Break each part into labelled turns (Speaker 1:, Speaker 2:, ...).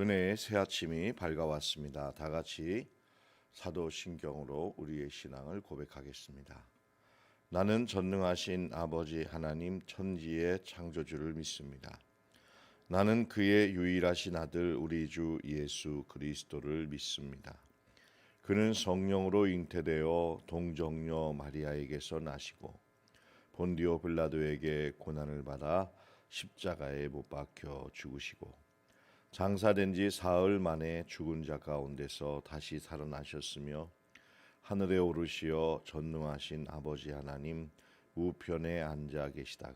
Speaker 1: 은혜의 새 아침이 밝아왔습니다. 다 같이 사도신경으로 우리의 신앙을 고백하겠습니다. 나는 전능하신 아버지 하나님 천지의 창조주를 믿습니다. 나는 그의 유일하신 아들 우리 주 예수 그리스도를 믿습니다. 그는 성령으로 잉태되어 동정녀 마리아에게서 나시고 본디오 빌라도에게 고난을 받아 십자가에 못 박혀 죽으시고 장사된 지 사흘 만에 죽은 자 가운데서 다시 살아나셨으며 하늘에 오르시어 전능하신 아버지 하나님 우편에 앉아 계시다가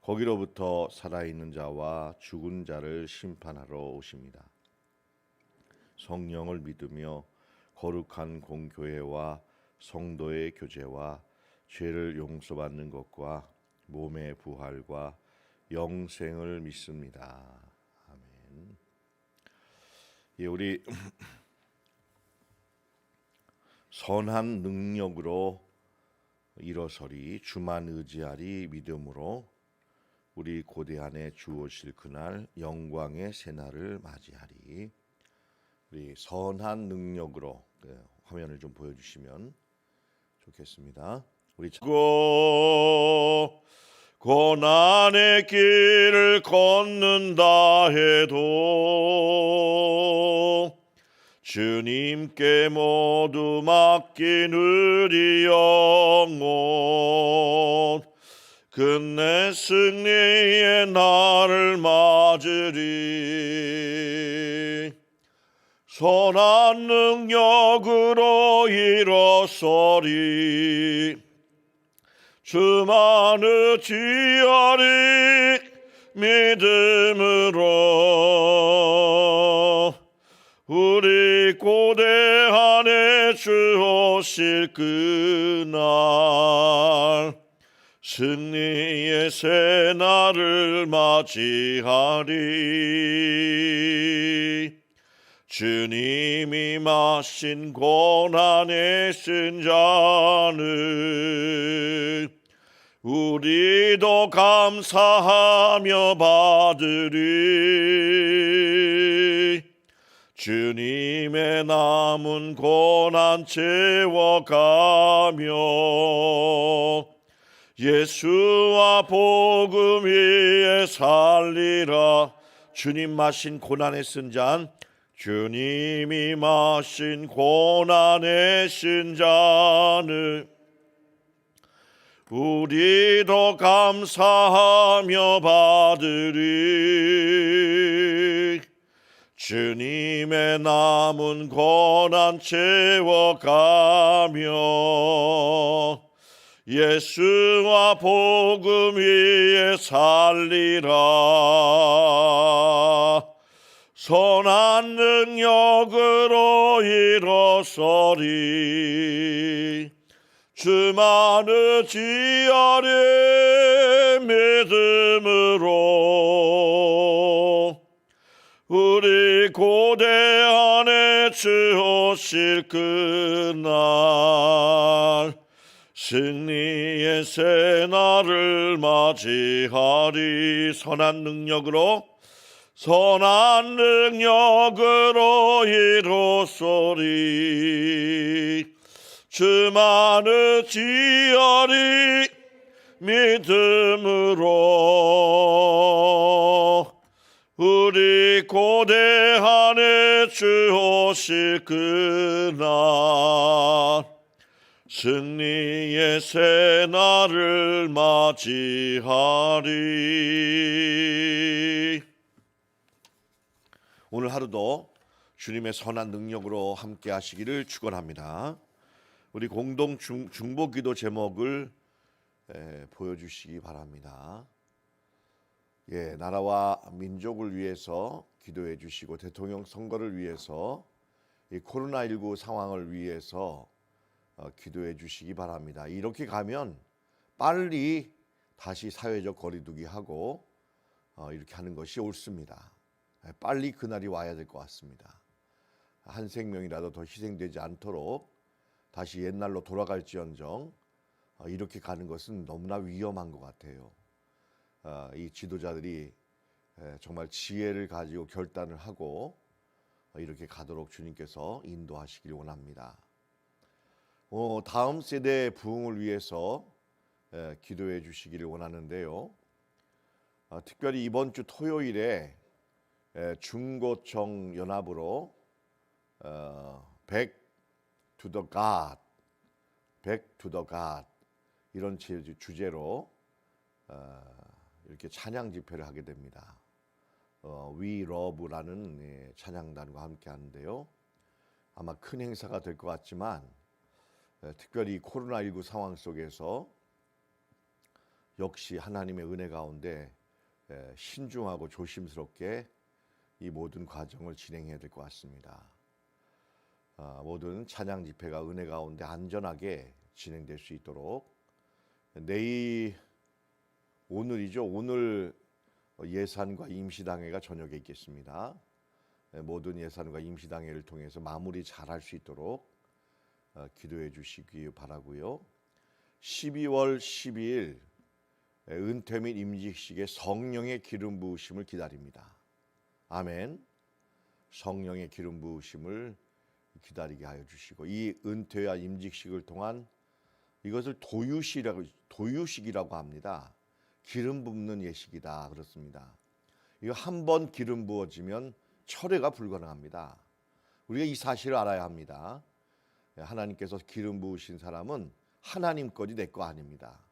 Speaker 1: 거기로부터 살아있는 자와 죽은 자를 심판하러 오십니다. 성령을 믿으며 거룩한 공교회와 성도의 교제와 죄를 용서받는 것과 몸의 부활과 영생을 믿습니다. 우리 선한 능력으로 일어서리 주만 의지하리 믿음으로 우리 고대 안에 주 오실 그날 영광의 새날을 맞이하리. 우리 선한 능력으로 화면을 좀 보여주시면 좋겠습니다. 우리 고난의 길을 걷는다 해도 주님께 모두 맡긴 우리 영혼 끝내 승리의 날을 맞으리. 선한 능력으로 일어서리. 주만 의지하리 믿음으로 우리 고대 안에 주 오실 그날 승리의 새날을 맞이하리. 주님이 마신 고난의 쓴 잔을 우리도 감사하며 받으리. 주님의 남은 고난 채워가며 예수와 복음 위에 살리라. 주님 마신 고난의 쓴 잔, 주님이 마신 고난의 쓴 잔을 우리도 감사하며 받으리. 주님의 남은 고난 채워가며 예수와 복음 위에 살리라. 선한 능력으로 일어서리. 주만 의지하리 믿음으로 우리 고대 안에 주 오실 그날 승리의 새날을 맞이하리. 선한 능력으로 일어서리. 주만 의지하리 믿음으로 우리 고대 안에 주 오실 그날 승리의 새날을 맞이하리. 오늘 하루도 주님의 선한 능력으로 함께 하시기를 축원합니다. 우리 공동 중보기도 제목을 보여주시기 바랍니다. 나라와 민족을 위해서 기도해 주시고 대통령 선거를 위해서 이 코로나19 상황을 위해서 기도해 주시기 바랍니다. 이렇게 가면 빨리 다시 사회적 거리두기 하고 이렇게 하는 것이 옳습니다. 빨리 그날이 와야 될 것 같습니다. 한 생명이라도 더 희생되지 않도록 다시 옛날로 돌아갈지언정 이렇게 가는 것은 너무나 위험한 것 같아요. 이 지도자들이 정말 지혜를 가지고 결단을 하고 이렇게 가도록 주님께서 인도하시길 원합니다. 다음 세대의 부흥을 위해서 기도해 주시기를 원하는데요. 특별히 이번 주 토요일에 중고청 연합으로 Back to the God, Back to the God 이런 주제로 이렇게 찬양 집회를 하게 됩니다. We Love라는 찬양단과 함께 하는데요. 아마 큰 행사가 될 것 같지만 특별히 코로나19 상황 속에서 역시 하나님의 은혜 가운데 신중하고 조심스럽게 이 모든 과정을 진행해야 될 것 같습니다. 모든 찬양 집회가 은혜 가운데 안전하게 진행될 수 있도록 오늘이죠. 오늘 예산과 임시당회가 저녁에 있겠습니다. 모든 예산과 임시당회를 통해서 마무리 잘할 수 있도록 기도해 주시기 바라고요. 12월 12일 은퇴 및 임직식의 성령의 기름 부으심을 기다립니다. 아멘. 성령의 기름 부으심을 기다리게 하여 주시고 이 은퇴와 임직식을 통한 이것을 도유식이라고 합니다. 기름 붓는 예식이다 그렇습니다. 이거 한 번 기름 부어지면 철회가 불가능합니다. 우리가 이 사실을 알아야 합니다. 하나님께서 기름 부으신 사람은 하나님 거지 내 거 아닙니다.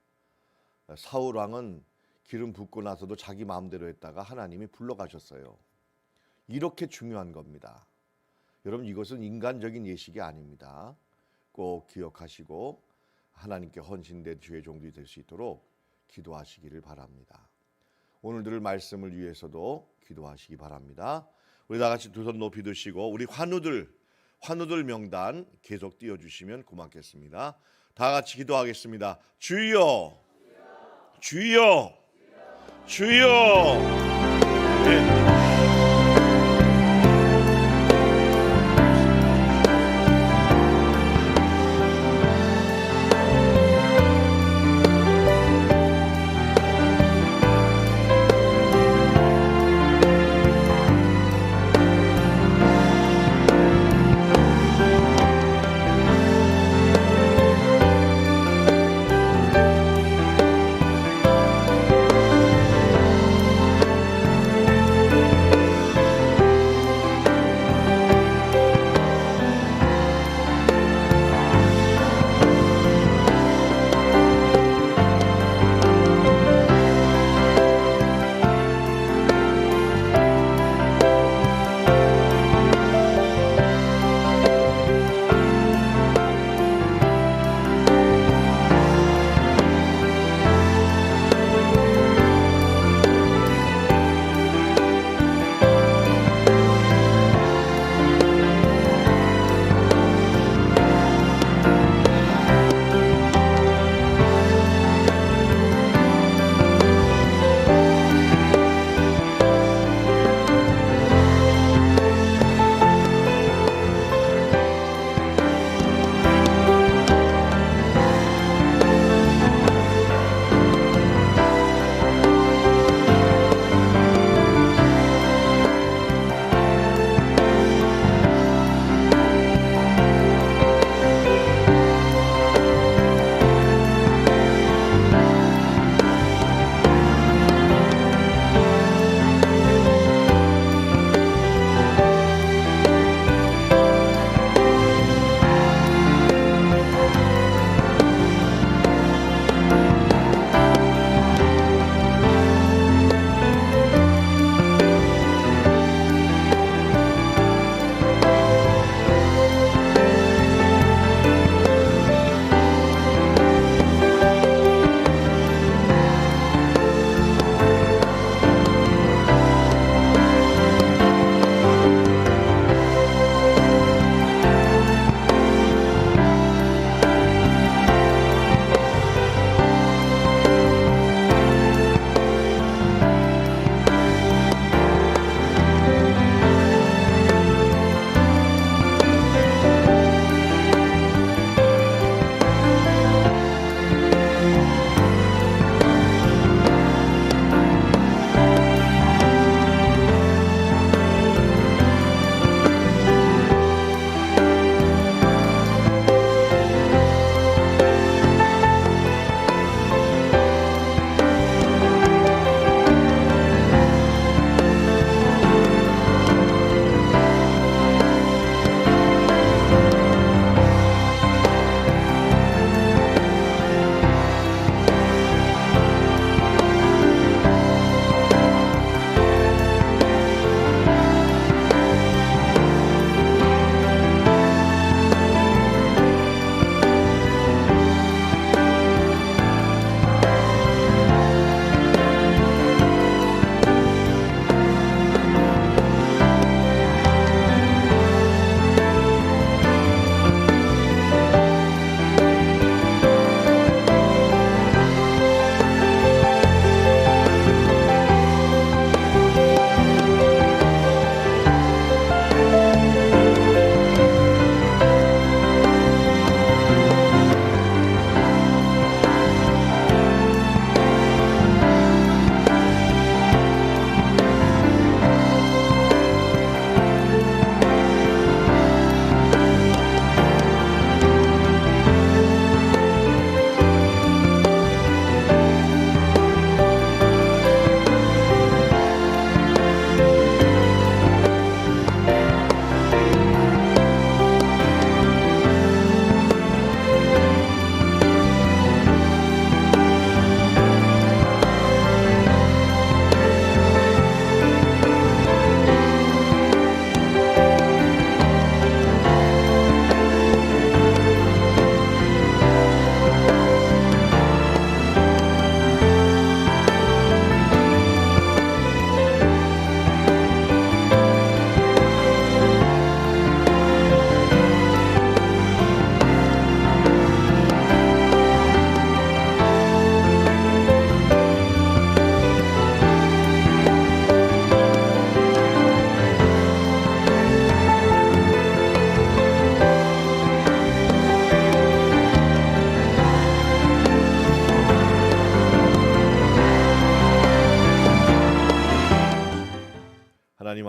Speaker 1: 사울 왕은 기름 붓고 나서도 자기 마음대로 했다가 하나님이 불러가셨어요. 이렇게 중요한 겁니다. 여러분 이것은 인간적인 예식이 아닙니다. 꼭 기억하시고 하나님께 헌신된 주의 종들이 될 수 있도록 기도하시기를 바랍니다. 오늘 들을 말씀을 위해서도 기도하시기 바랍니다. 우리 다 같이 두 손 높이 드시고 우리 환우들 명단 계속 띄워주시면 고맙겠습니다. 다 같이 기도하겠습니다. 주여, 주여, 주여. 네.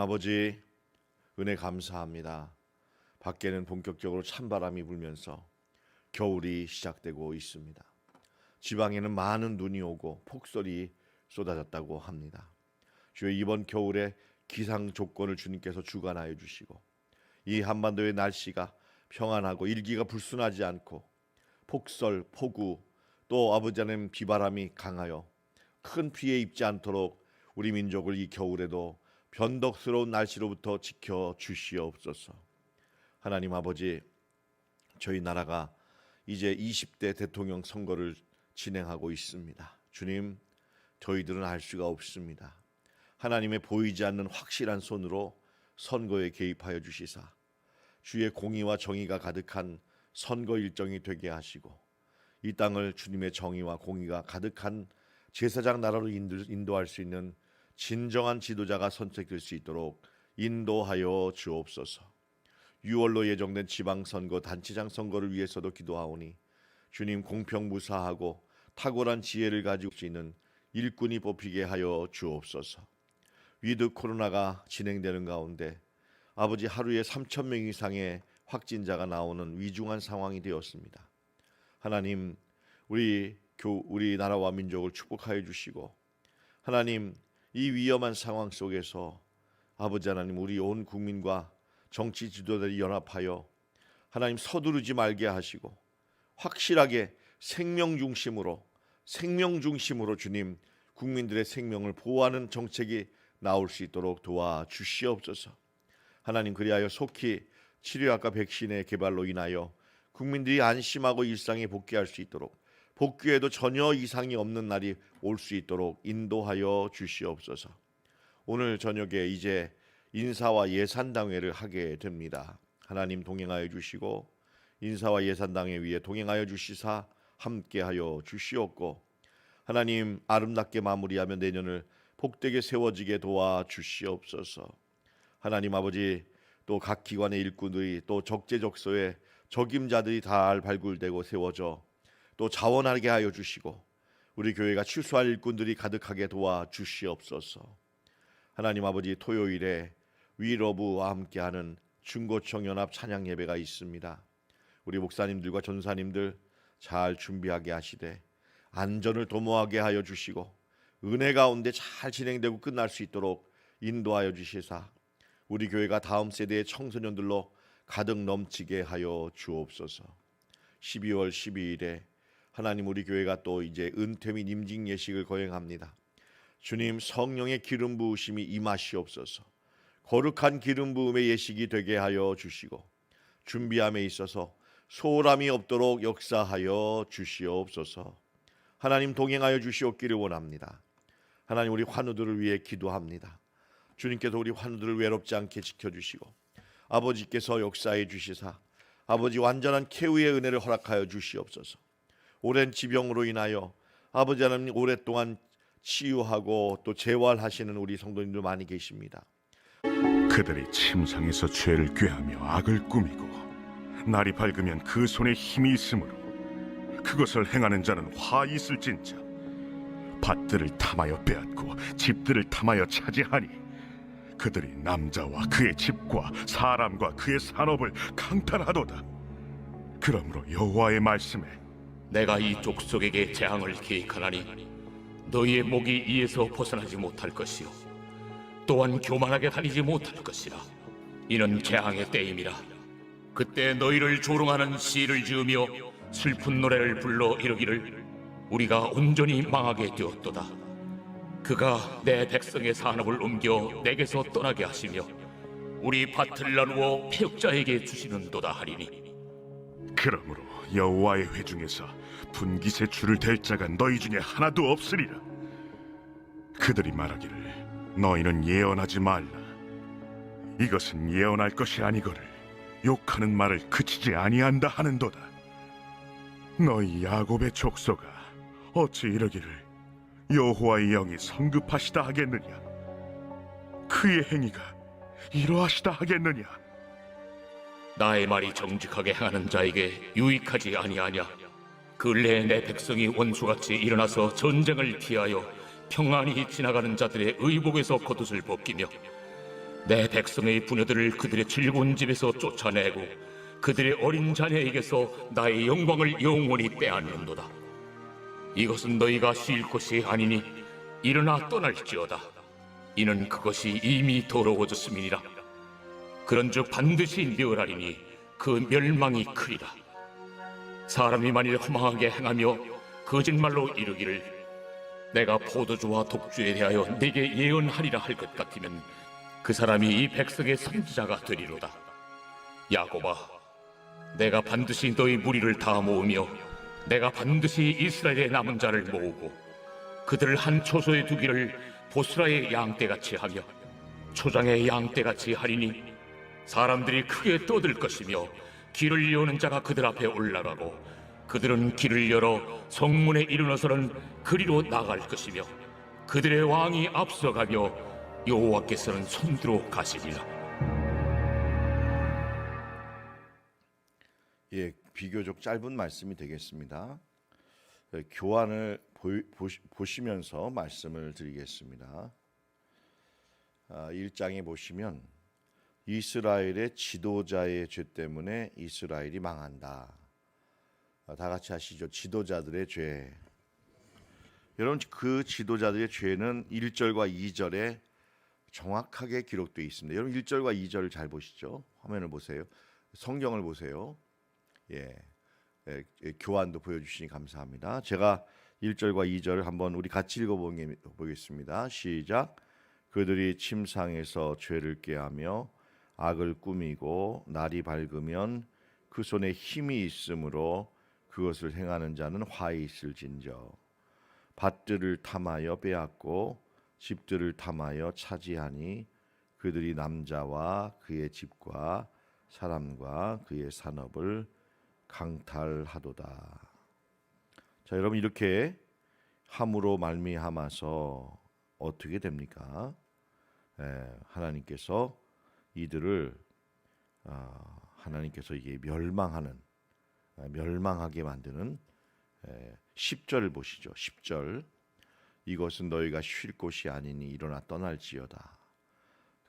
Speaker 1: 아버지, 은혜 감사합니다. 밖에는 본격적으로 찬바람이 불면서 겨울이 시작되고 있습니다. 지방에는 많은 눈이 오고 폭설이 쏟아졌다고 합니다. 주여, 이번 겨울에 기상 조건을 주님께서 주관하여 주시고 이 한반도의 날씨가 평안하고 일기가 불순하지 않고 폭설, 폭우, 또 아버지 하나님 비바람이 강하여 큰 피해 입지 않도록 우리 민족을 이 겨울에도 변덕스러운 날씨로부터 지켜 주시옵소서. 하나님 아버지, 저희 나라가 이제 20대 대통령 선거를 진행하고 있습니다. 주님, 저희들은 알 수가 없습니다. 하나님의 보이지 않는 확실한 손으로 선거에 개입하여 주시사 주의 공의와 정의가 가득한 선거 일정이 되게 하시고 이 땅을 주님의 정의와 공의가 가득한 제사장 나라로 인도할 수 있는 진정한 지도자가 선택될 수 있도록 인도하여 주옵소서. 6월로 예정된 지방선거, 단체장 선거를 위해서도 기도하오니 주님, 공평무사하고 탁월한 지혜를 가지고 수 있는 일꾼이 뽑히게 하여 주옵소서. 위드 코로나가 진행되는 가운데 아버지, 하루에 3,000명 이상의 확진자가 나오는 위중한 상황이 되었습니다. 하나님, 우리 나라와 민족을 축복하여 주시고 하나님, 이 위험한 상황 속에서 아버지 하나님, 우리 온 국민과 정치 지도자들이 연합하여 하나님 서두르지 말게 하시고 확실하게 생명 중심으로 주님, 국민들의 생명을 보호하는 정책이 나올 수 있도록 도와주시옵소서. 하나님, 그리하여 속히 치료약과 백신의 개발로 인하여 국민들이 안심하고 일상에 복귀할 수 있도록, 복귀에도 전혀 이상이 없는 날이 올 수 있도록 인도하여 주시옵소서. 오늘 저녁에 이제 인사와 예산당회를 하게 됩니다. 하나님 동행하여 주시고 인사와 예산당회 위에 동행하여 주시사 함께하여 주시옵고 하나님, 아름답게 마무리하며 내년을 복되게 세워지게 도와주시옵소서. 하나님 아버지, 또 각 기관의 일꾼들이 또 적재적소에 적임자들이 다 발굴되고 세워져 또 자원하게 하여 주시고 우리 교회가 취수할 일꾼들이 가득하게 도와주시옵소서. 하나님 아버지, 토요일에 위러브와 함께하는 중고청연합 찬양 예배가 있습니다. 우리 목사님들과 전사님들 잘 준비하게 하시되 안전을 도모하게 하여 주시고 은혜 가운데 잘 진행되고 끝날 수 있도록 인도하여 주시사 우리 교회가 다음 세대의 청소년들로 가득 넘치게 하여 주옵소서. 12월 12일에 하나님, 우리 교회가 또 이제 은퇴 및 임직 예식을 거행합니다. 주님, 성령의 기름 부으심이 임하시옵소서. 거룩한 기름 부음의 예식이 되게 하여 주시고 준비함에 있어서 소홀함이 없도록 역사하여 주시옵소서. 하나님, 동행하여 주시옵기를 원합니다. 하나님, 우리 환우들을 위해 기도합니다. 주님께서 우리 환우들을 외롭지 않게 지켜주시고 아버지께서 역사해 주시사 아버지 완전한 쾌유의 은혜를 허락하여 주시옵소서. 오랜 지병으로 인하여 아버지 하나님 오랫동안 치유하고 또 재활하시는 우리 성도님들 많이 계십니다.
Speaker 2: 그들이 침상에서 죄를 꾀하며 악을 꾸미고 날이 밝으면 그 손에 힘이 있으므로 그것을 행하는 자는 화 있을진저. 밭들을 탐하여 빼앗고 집들을 탐하여 차지하니 그들이 남자와 그의 집과 사람과 그의 산업을 강탈하도다. 그러므로 여호와의 말씀에
Speaker 3: 내가 이 족속에게 재앙을 계획하나니 너희의 목이 이에서 벗어나지 못할 것이요 또한 교만하게 다니지 못할 것이라. 이는 재앙의 때임이라. 그때 너희를 조롱하는 시를 지으며 슬픈 노래를 불러 이르기를 우리가 온전히 망하게 되었도다. 그가 내 백성의 산업을 옮겨 내게서 떠나게 하시며 우리 밭을 나누어 패역자에게 주시는도다 하리니.
Speaker 2: 그러므로 여호와의 회중에서 분깃의 줄을 댈 자가 너희 중에 하나도 없으리라. 그들이 말하기를 너희는 예언하지 말라. 이것은 예언할 것이 아니거늘 욕하는 말을 그치지 아니한다 하는도다. 너희 야곱의 족속아, 어찌 이러기를 여호와의 영이 성급하시다 하겠느냐? 그의 행위가 이러하시다 하겠느냐?
Speaker 3: 나의 말이 정직하게 행하는 자에게 유익하지 아니하냐? 근래에 내 백성이 원수같이 일어나서 전쟁을 피하여 평안히 지나가는 자들의 의복에서 겉옷을 벗기며 내 백성의 부녀들을 그들의 즐거운 집에서 쫓아내고 그들의 어린 자녀에게서 나의 영광을 영원히 빼앗는도다. 이것은 너희가 쉴 곳이 아니니 일어나 떠날지어다. 이는 그것이 이미 더러워졌음이니라. 그런즉 반드시 멸하리니 그 멸망이 크리라. 사람이 만일 허망하게 행하며 거짓말로 이르기를 내가 포도주와 독주에 대하여 네게 예언하리라 할 것 같으면 그 사람이 이 백성의 선지자가 되리로다. 야곱아, 내가 반드시 너희 무리를 다 모으며 내가 반드시 이스라엘의 남은 자를 모으고 그들을 한 초소에 두기를 보스라의 양떼같이 하며 초장의 양떼같이 하리니 사람들이 크게 떠들 것이며 길을 여는 자가 그들 앞에 올라가고 그들은 길을 열어 성문에 이르러서는 그리로 나갈 것이며 그들의 왕이 앞서가며 여호와께서는 손들어 가시리라.
Speaker 1: 예, 비교적 짧은 말씀이 되겠습니다. 교환을 보시면서 말씀을 드리겠습니다. 1장에 보시면 이스라엘의 지도자의 죄 때문에 이스라엘이 망한다. 다 같이 하시죠. 지도자들의 죄. 여러분, 그 지도자들의 죄는 1절과 2절에 정확하게 기록되어 있습니다. 여러분 1절과 2절을 잘 보시죠. 화면을 보세요. 성경을 보세요. 교환도 보여주시니 감사합니다. 제가 1절과 2절을 한번 우리 같이 읽어보겠습니다. 시작. 그들이 침상에서 죄를 꾀하며 악을 꾸미고 날이 밝으면 그 손에 힘이 있으므로 그것을 행하는 자는 화에 있을진저. 밭들을 탐하여 빼앗고 집들을 탐하여 차지하니 그들이 남자와 그의 집과 사람과 그의 산업을 강탈하도다. 자, 여러분, 이렇게 함으로 말미암아서 어떻게 됩니까? 하나님께서 이들을 하나님께서 이게 멸망하게 만드는 10절을 보시죠. 10절. 이것은 너희가 쉴 곳이 아니니 일어나 떠날지어다.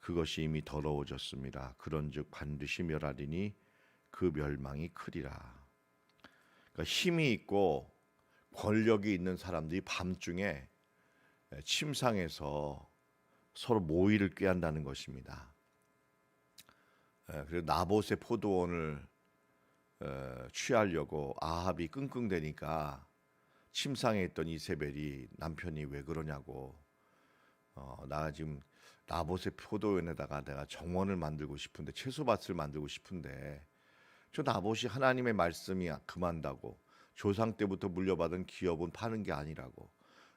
Speaker 1: 그것이 이미 더러워졌습니다. 그런즉 반드시 멸하리니 그 멸망이 크리라. 그러니까 힘이 있고 권력이 있는 사람들이 밤중에 침상에서 서로 모의를 꾀한다는 것입니다. 그래서 나봇의 포도원을 취하려고 아합이 끙끙대니까 침상에 있던 이세벨이 남편이 왜 그러냐고, 나 지금 나봇의 포도원에다가 내가 정원을 만들고 싶은데, 채소밭을 만들고 싶은데 저 나봇이 하나님의 말씀이 금한다고 조상 때부터 물려받은 기업은 파는 게 아니라고,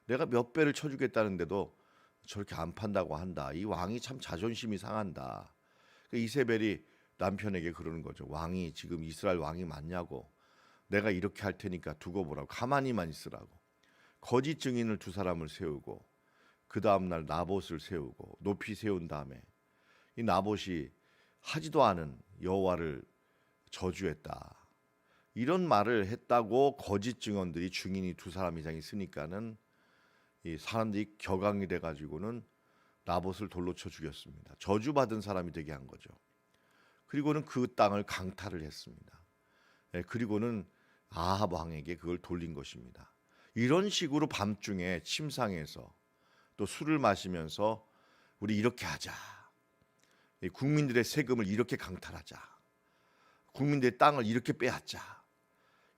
Speaker 1: 내가 몇 배를 쳐주겠다는데도 저렇게 안 판다고 한다. 이 왕이 참 자존심이 상한다. 이세벨이 남편에게 그러는 거죠. 왕이 지금 이스라엘 왕이 맞냐고, 내가 이렇게 할 테니까 두고 보라고, 가만히만 있으라고. 거짓 증인을 두 사람을 세우고 그 다음날 나봇을 세우고 높이 세운 다음에 이 나봇이 하지도 않은 여호와를 저주했다, 이런 말을 했다고 거짓 증언들이 증인이 두 사람 이상 있으니까는 이 사람들이 격앙이 돼가지고는 나봇을 돌로 쳐 죽였습니다. 저주받은 사람이 되게 한 거죠. 그리고는 그 땅을 강탈을 했습니다. 그리고는 아합 왕에게 그걸 돌린 것입니다. 이런 식으로 밤중에 침상에서 또 술을 마시면서 우리 이렇게 하자, 국민들의 세금을 이렇게 강탈하자, 국민들의 땅을 이렇게 빼앗자.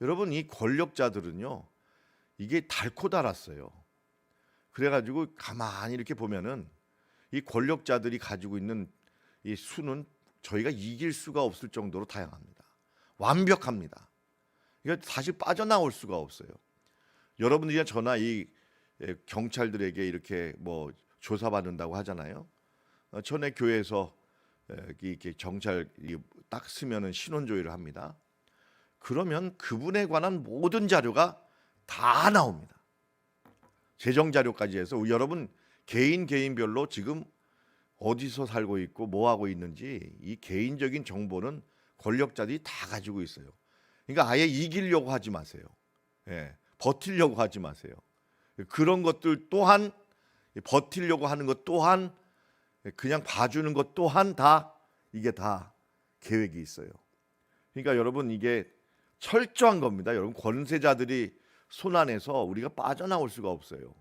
Speaker 1: 여러분, 이 권력자들은요, 이게 닳고 닳았어요. 그래가지고 가만히 이렇게 보면은 이 권력자들이 가지고 있는 이 수는 저희가 이길 수가 없을 정도로 다양합니다. 완벽합니다. 이거 사실 빠져나올 수가 없어요. 여러분들이나 저나 이 경찰들에게 이렇게 뭐 조사받는다고 하잖아요. 전에 교회에서 이렇게 경찰이 딱 쓰면은 신원조회를 합니다. 그러면 그분에 관한 모든 자료가 다 나옵니다. 재정 자료까지 해서 여러분 개인별로 지금 어디서 살고 있고 뭐 하고 있는지 이 개인적인 정보는 권력자들이 다 가지고 있어요. 그러니까 아예 이기려고 하지 마세요. 버티려고 하지 마세요. 그런 것들 또한, 버티려고 하는 것 또한 그냥 봐주는 것 또한 다 이게 다 계획이 있어요. 그러니까 여러분 이게 철저한 겁니다. 여러분 권세자들이 손 안에서 우리가 빠져나올 수가 없어요.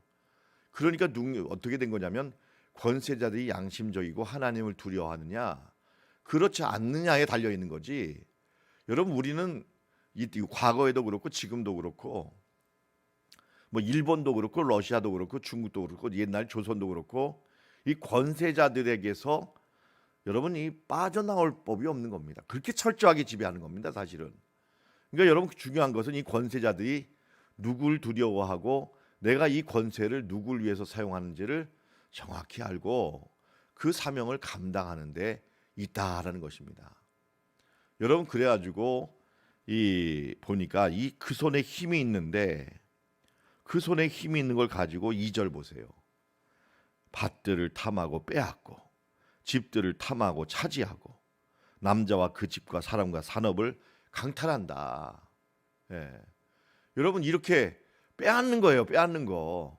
Speaker 1: 그러니까 어떻게 된 거냐면 권세자들이 양심적이고 하나님을 두려워하느냐 그렇지 않느냐에 달려 있는 거지. 여러분 우리는 이 과거에도 그렇고 지금도 그렇고 뭐 일본도 그렇고 러시아도 그렇고 중국도 그렇고 옛날 조선도 그렇고 이 권세자들에게서 여러분이 빠져나올 법이 없는 겁니다. 그렇게 철저하게 지배하는 겁니다, 사실은. 그러니까 여러분 중요한 것은 이 권세자들이 누굴 두려워하고 내가 이 권세를 누굴 위해서 사용하는지를 정확히 알고 그 사명을 감당하는 데 있다라는 것입니다. 여러분 그래가지고 이 보니까 이 그 손에 힘이 있는데 그 손에 힘이 있는 걸 가지고 2절 보세요. 밭들을 탐하고 빼앗고 집들을 탐하고 차지하고 남자와 그 집과 사람과 산업을 강탈한다. 예. 여러분 이렇게 빼앗는 거예요. 빼앗는 거.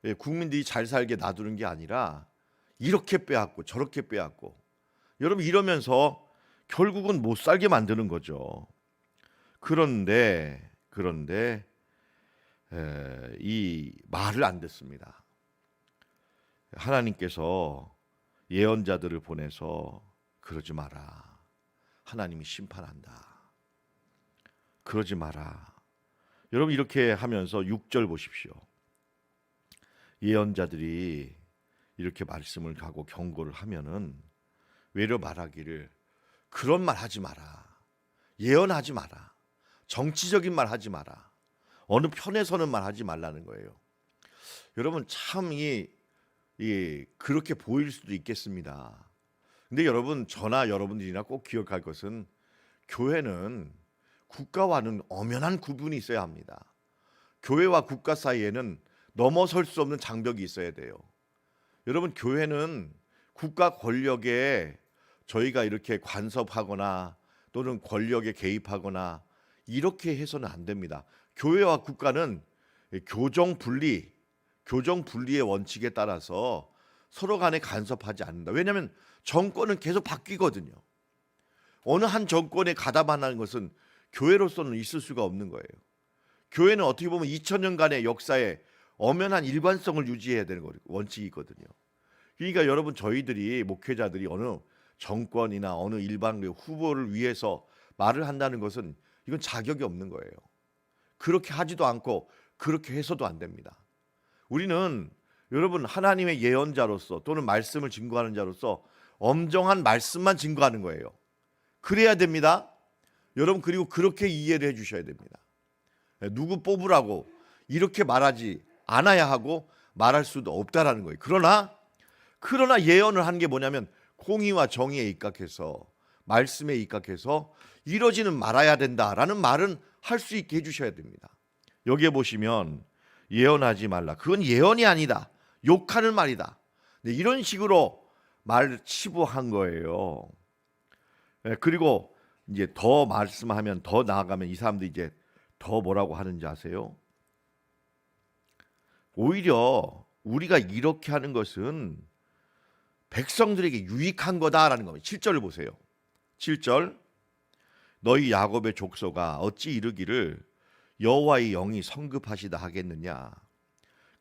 Speaker 1: 예, 국민들이 잘 살게 놔두는 게 아니라 이렇게 빼앗고 저렇게 빼앗고 여러분 이러면서 결국은 못 살게 만드는 거죠. 그런데 이 말을 안 듣습니다. 하나님께서 예언자들을 보내서 그러지 마라. 하나님이 심판한다. 그러지 마라. 여러분 이렇게 하면서 6절 보십시오. 예언자들이 이렇게 말씀을 하고 경고를 하면은 외려 말하기를 그런 말 하지 마라. 예언하지 마라. 정치적인 말 하지 마라. 어느 편에 서는 말 하지 말라는 거예요. 여러분 참 그렇게 보일 수도 있겠습니다. 근데 여러분 저나 여러분들이나 꼭 기억할 것은 교회는 국가와는 엄연한 구분이 있어야 합니다. 교회와 국가 사이에는 넘어설 수 없는 장벽이 있어야 돼요. 여러분 교회는 국가 권력에 저희가 이렇게 간섭하거나 또는 권력에 개입하거나 이렇게 해서는 안 됩니다. 교회와 국가는 교정 분리의 원칙에 따라서 서로 간에 간섭하지 않는다. 왜냐하면 정권은 계속 바뀌거든요. 어느 한 정권에 가담하는 것은 교회로서는 있을 수가 없는 거예요. 교회는 어떻게 보면 2000년간의 역사에 엄연한 일관성을 유지해야 되는 원칙이 있거든요. 그러니까 여러분 저희들이 목회자들이 어느 정권이나 어느 일반 후보를 위해서 말을 한다는 것은 이건 자격이 없는 거예요. 그렇게 하지도 않고 그렇게 해서도 안 됩니다. 우리는 여러분 하나님의 예언자로서 또는 말씀을 증거하는 자로서 엄정한 말씀만 증거하는 거예요. 그래야 됩니다. 여러분 그리고 그렇게 이해를 해주셔야 됩니다. 누구 뽑으라고 이렇게 말하지 않아야 하고 말할 수도 없다라는 거예요. 그러나 예언을 한 게 뭐냐면 공의와 정의에 입각해서 말씀에 입각해서 이러지는 말아야 된다라는 말은 할 수 있게 해주셔야 됩니다. 여기에 보시면 예언하지 말라. 그건 예언이 아니다. 욕하는 말이다. 네, 이런 식으로 말 치부한 거예요. 그리고 이제 더 말씀하면 더 나아가면 이 사람들이 이제 더 뭐라고 하는지 아세요? 오히려 우리가 이렇게 하는 것은 백성들에게 유익한 거다라는 겁니다. 7절을 보세요. 7절 너희 야곱의 족속아 어찌 이르기를 여호와의 영이 성급하시다 하겠느냐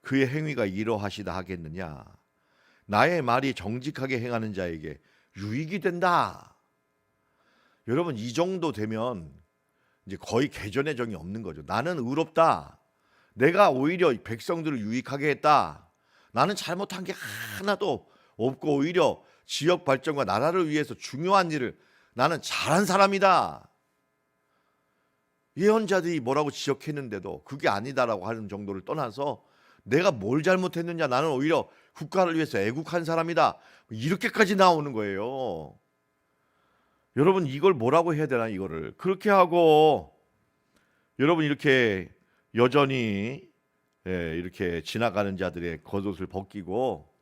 Speaker 1: 그의 행위가 이러하시다 하겠느냐 나의 말이 정직하게 행하는 자에게 유익이 된다. 여러분 이 정도 되면 이제 거의 개전의 정이 없는 거죠. 나는 의롭다. 내가 오히려 백성들을 유익하게 했다. 나는 잘못한 게 하나도 없고 오히려 지역 발전과 나라를 위해서 중요한 일을 나는 잘한 사람이다. 예언자들이 뭐라고 지적했는데도 그게 아니다라고 하는 정도를 떠나서 내가 뭘 잘못했느냐 나는 오히려 국가를 위해서 애국한 사람이다. 이렇게까지 나오는 거예요. 여러분 이걸 뭐라고 해야 되나 이거를. 그렇게 하고 여러분 이렇게 여전히 이렇게 지나가는 자들의 겉옷을 벗기고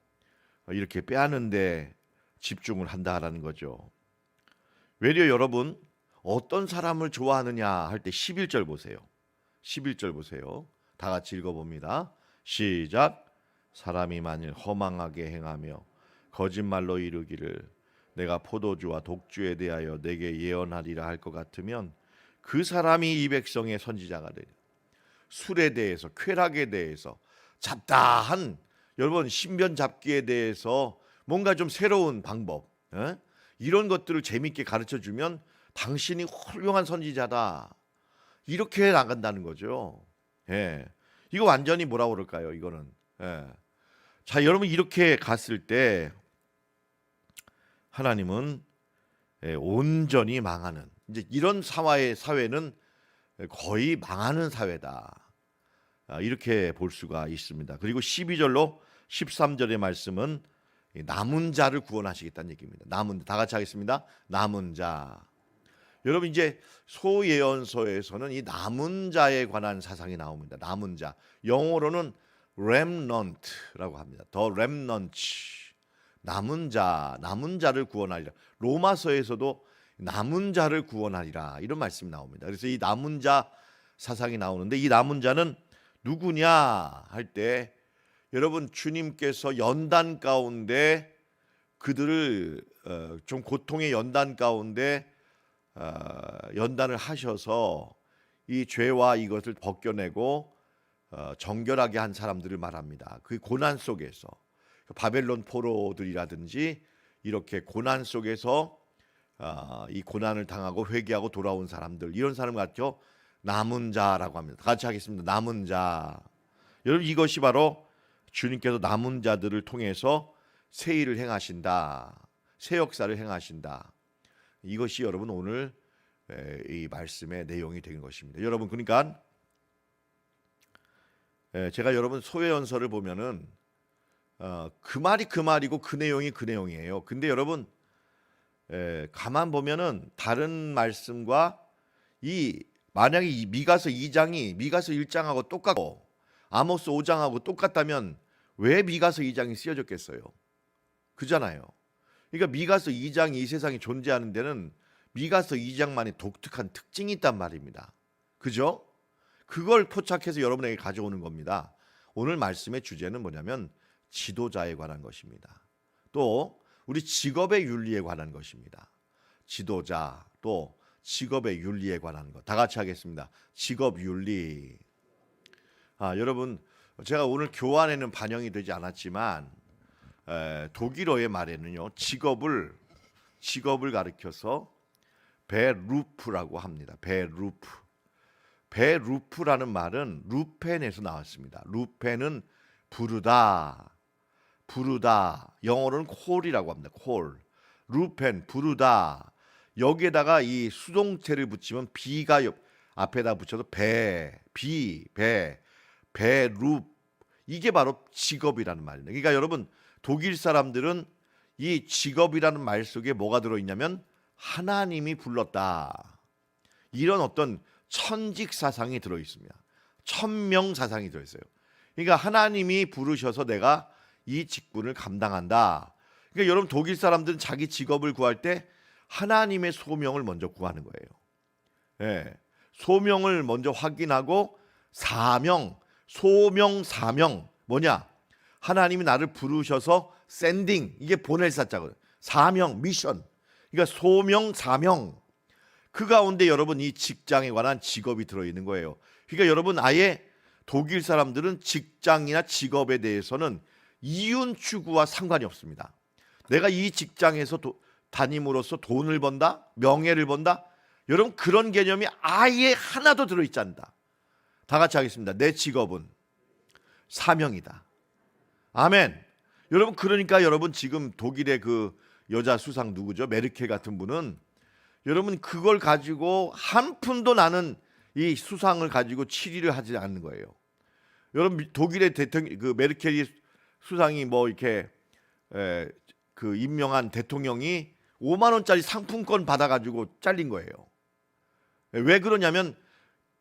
Speaker 1: 이렇게 빼앗는데 집중을 한다라는 거죠. 외려 여러분 어떤 사람을 좋아하느냐 할 때 11절 보세요. 11절 보세요. 다 같이 읽어봅니다. 시작. 사람이 만일 허망하게 행하며 거짓말로 이르기를 내가 포도주와 독주에 대하여 내게 예언하리라 할 것 같으면 그 사람이 이 백성의 선지자가 되리라. 술에 대해서, 쾌락에 대해서, 잡다한 여러분 신변 잡기에 대해서 뭔가 좀 새로운 방법, 이런 것들을 재밌게 가르쳐 주면 당신이 훌륭한 선지자다. 이렇게 나간다는 거죠. 예. 이거 완전히 뭐라고 그럴까요? 이거는. 예. 자, 여러분 이렇게 갔을 때 하나님은 온전히 망하는, 이제 이런 사회는 거의 망하는 사회다. 이렇게 볼 수가 있습니다. 그리고 12절로 13절의 말씀은 남은 자를 구원하시겠다는 얘기입니다. 남은, 다 같이 하겠습니다. 남은 자. 여러분 이제 소예언서에서는 이 남은 자에 관한 사상이 나옵니다. 남은 자. 영어로는 remnant라고 합니다. The remnant. 남은 자, 남은 자를 구원하리라. 로마서에서도 남은 자를 구원하리라 이런 말씀이 나옵니다. 그래서 이 남은 자 사상이 나오는데 이 남은 자는 누구냐 할 때 여러분 주님께서 연단 가운데 그들을 좀 고통의 연단 가운데 연단을 하셔서 이 죄와 이것을 벗겨내고 정결하게 한 사람들을 말합니다. 그 고난 속에서 바벨론 포로들이라든지 이렇게 고난 속에서 이 고난을 당하고 회개하고 돌아온 사람들, 이런 사람 같죠? 남은 자라고 합니다. 같이 하겠습니다. 남은 자. 여러분 이것이 바로 주님께서 남은 자들을 통해서 새 일을 행하신다. 새 역사를 행하신다. 이것이 여러분 오늘 이 말씀의 내용이 된 것입니다. 여러분 그러니까 제가 여러분 소예언서를 보면은 그 말이 그 말이고 그 내용이 그 내용이에요. 근데 여러분 가만 보면은 다른 말씀과 만약에 이 미가서 2장이 미가서 1장하고 똑같고 아모스 5장하고 똑같다면 왜 미가서 2장이 쓰여졌겠어요? 그잖아요. 그러니까 미가서 2장이 이 세상에 존재하는 데는 미가서 2장만의 독특한 특징이 있단 말입니다. 그죠? 그걸 포착해서 여러분에게 가져오는 겁니다. 오늘 말씀의 주제는 뭐냐면 지도자에 관한 것입니다. 또 우리 직업의 윤리에 관한 것입니다. 지도자, 또 직업의 윤리에 관한 것. 다 같이 하겠습니다. 직업 윤리. 여러분 제가 오늘 교환에는 반영이 되지 않았지만 독일어의 말에는요 직업을 가리켜서 베루프라고 합니다. 베루프라는 말은 루펜에서 나왔습니다. 루펜은 부르다. 영어로는 콜이라고 합니다. 콜. 루펜, 부르다. 여기에다가 이 수동태를 붙이면 비가 앞에다 붙여서 베룹. 이게 바로 직업이라는 말입니다. 그러니까 여러분 독일 사람들은 이 직업이라는 말 속에 뭐가 들어있냐면 하나님이 불렀다. 이런 어떤 천직 사상이 들어있습니다. 천명 사상이 들어있어요. 그러니까 하나님이 부르셔서 내가 이 직분을 감당한다. 그러니까 여러분 독일 사람들은 자기 직업을 구할 때 하나님의 소명을 먼저 구하는 거예요. 소명을 먼저 확인하고 소명 뭐냐? 하나님이 나를 부르셔서 샌딩, 이게 보낼 사자거든요. 사명, 미션. 그러니까 소명, 사명. 그 가운데 여러분 이 직장에 관한 직업이 들어있는 거예요. 그러니까 여러분 아예 독일 사람들은 직장이나 직업에 대해서는 이윤 추구와 상관이 없습니다. 내가 이 직장에서 다님으로써 돈을 번다, 명예를 번다. 여러분 그런 개념이 아예 하나도 들어있지 않는다. 다 같이 하겠습니다. 내 직업은 사명이다. 아멘. 여러분 그러니까 여러분 지금 독일의 그 여자 수상 누구죠? 메르켈 같은 분은 여러분 그걸 가지고 한 푼도 나는 이 수상을 가지고 치리를 하지 않는 거예요. 여러분 독일의 대통령 그 메르켈이 수상이 뭐 이렇게 그 임명한 대통령이 5만 원짜리 상품권 받아가지고 잘린 거예요. 왜 그러냐면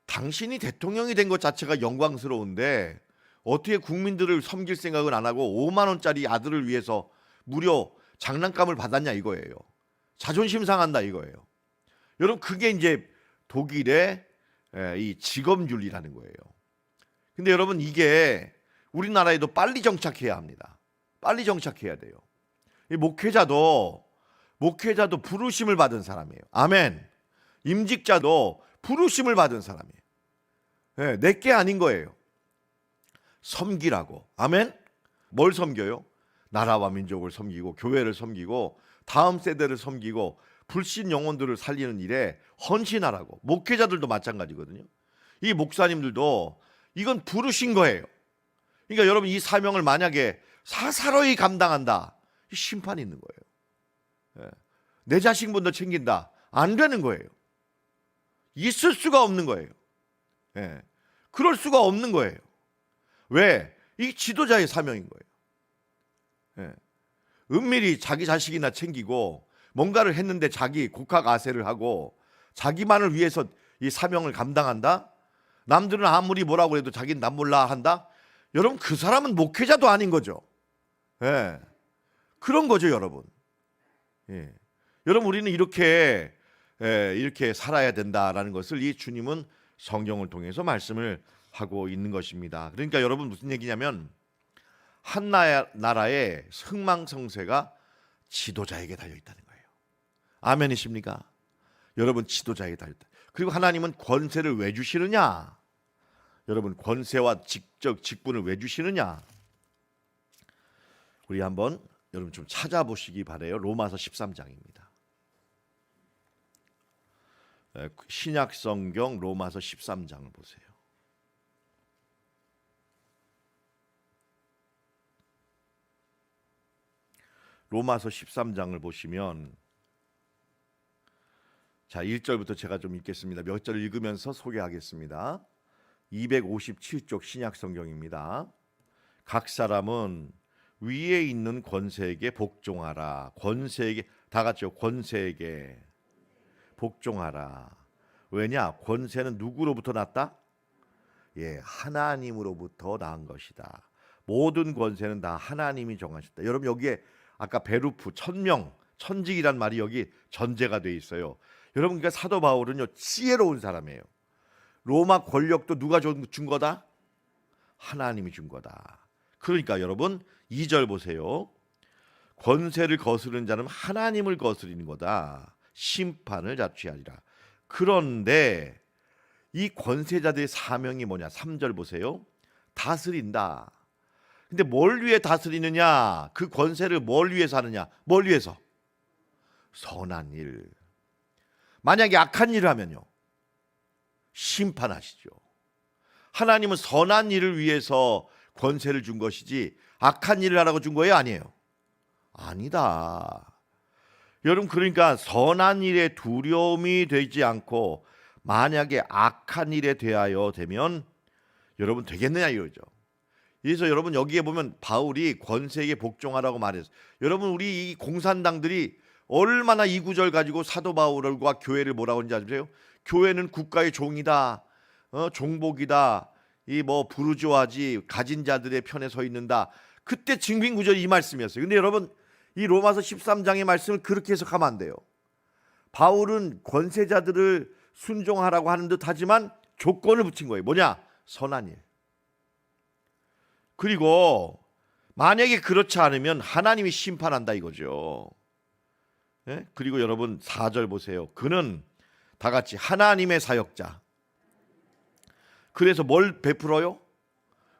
Speaker 1: 당신이 대통령이 된 것 자체가 영광스러운데 어떻게 국민들을 섬길 생각은 안 하고 5만 원짜리 아들을 위해서 무려 장난감을 받았냐 이거예요. 자존심 상한다 이거예요. 여러분 그게 이제 독일의 이 직업윤리라는 거예요. 근데 여러분 이게 우리나라에도 빨리 정착해야 합니다. 빨리 정착해야 돼요. 이 목회자도 부르심을 받은 사람이에요. 아멘. 임직자도 부르심을 받은 사람이에요. 네, 내게 아닌 거예요. 섬기라고. 아멘. 뭘 섬겨요? 나라와 민족을 섬기고 교회를 섬기고 다음 세대를 섬기고 불신 영혼들을 살리는 일에 헌신하라고. 목회자들도 마찬가지거든요. 이 목사님들도 이건 부르신 거예요. 그러니까 여러분 이 사명을 만약에 사사로이 감당한다, 심판이 있는 거예요. 예. 내 자식분도 챙긴다, 안 되는 거예요. 있을 수가 없는 거예요. 예. 그럴 수가 없는 거예요. 왜? 이 지도자의 사명인 거예요. 예. 은밀히 자기 자식이나 챙기고 뭔가를 했는데 자기 국가가세를 하고 자기만을 위해서 이 사명을 감당한다? 남들은 아무리 뭐라고 해도 자기는 남 몰라 한다? 여러분 그 사람은 목회자도 아닌 거죠. 예. 그런 거죠, 여러분. 예. 여러분 우리는 이렇게 살아야 된다라는 것을 이 주님은 성경을 통해서 말씀을 하고 있는 것입니다. 그러니까 여러분 무슨 얘기냐면 한 나라의 흥망성쇠가 지도자에게 달려 있다는 거예요. 아멘이십니까? 여러분 지도자에게 달려 있다. 그리고 하나님은 권세를 왜 주시느냐? 여러분 권세와 직분을 왜 주시느냐? 우리 한번 여러분 좀 찾아보시기 바래요. 로마서 13장입니다. 신약 성경 로마서 13장을 보세요. 로마서 13장을 보시면 자 1절부터 제가 좀 읽겠습니다. 몇 절 읽으면서 소개하겠습니다. 257쪽 신약 성경입니다. 각 사람은 위에 있는 권세에게 복종하라. 권세에게 다 같이요. 권세에게 복종하라. 왜냐? 권세는 누구로부터 났다? 예, 하나님으로부터 난 것이다. 모든 권세는 다 하나님이 정하셨다. 여러분 여기에 아까 베루프 천명 천직이란 말이 여기 전제가 돼 있어요. 여러분 그러니까 사도 바울은요 지혜로운 사람이에요. 로마 권력도 누가 준 거다? 하나님이 준 거다. 그러니까 여러분 2절 보세요. 권세를 거스르는 자는 하나님을 거스리는 거다. 심판을 자취하리라. 그런데 이 권세자들의 사명이 뭐냐? 3절 보세요. 다스린다. 근데 뭘 위해 다스리느냐? 그 권세를 뭘 위해서 하느냐? 뭘 위해서? 선한 일. 만약에 악한 일을 하면요 심판하시죠. 하나님은 선한 일을 위해서 권세를 준 것이지 악한 일을 하라고 준 거예요? 아니에요? 아니다. 여러분 그러니까 선한 일에 두려움이 되지 않고 만약에 악한 일에 대하여 되면 여러분 되겠느냐 이거죠. 그래서 여러분 여기에 보면 바울이 권세에게 복종하라고 말했어요. 여러분 우리 이 공산당들이 얼마나 이 구절 가지고 사도 바울과 교회를 뭐라고 하는지 아세요? 교회는 국가의 종이다. 종복이다. 이 뭐 부르주아지 가진 자들의 편에 서 있는다. 그때 증빙 구절이 이 말씀이었어요. 근데 여러분 이 로마서 13장의 말씀을 그렇게 해석하면 안 돼요. 바울은 권세자들을 순종하라고 하는 듯 하지만 조건을 붙인 거예요. 뭐냐? 선한 일. 그리고 만약에 그렇지 않으면 하나님이 심판한다 이거죠. 예? 그리고 여러분 4절 보세요. 그는 다 같이 하나님의 사역자. 그래서 뭘 베풀어요?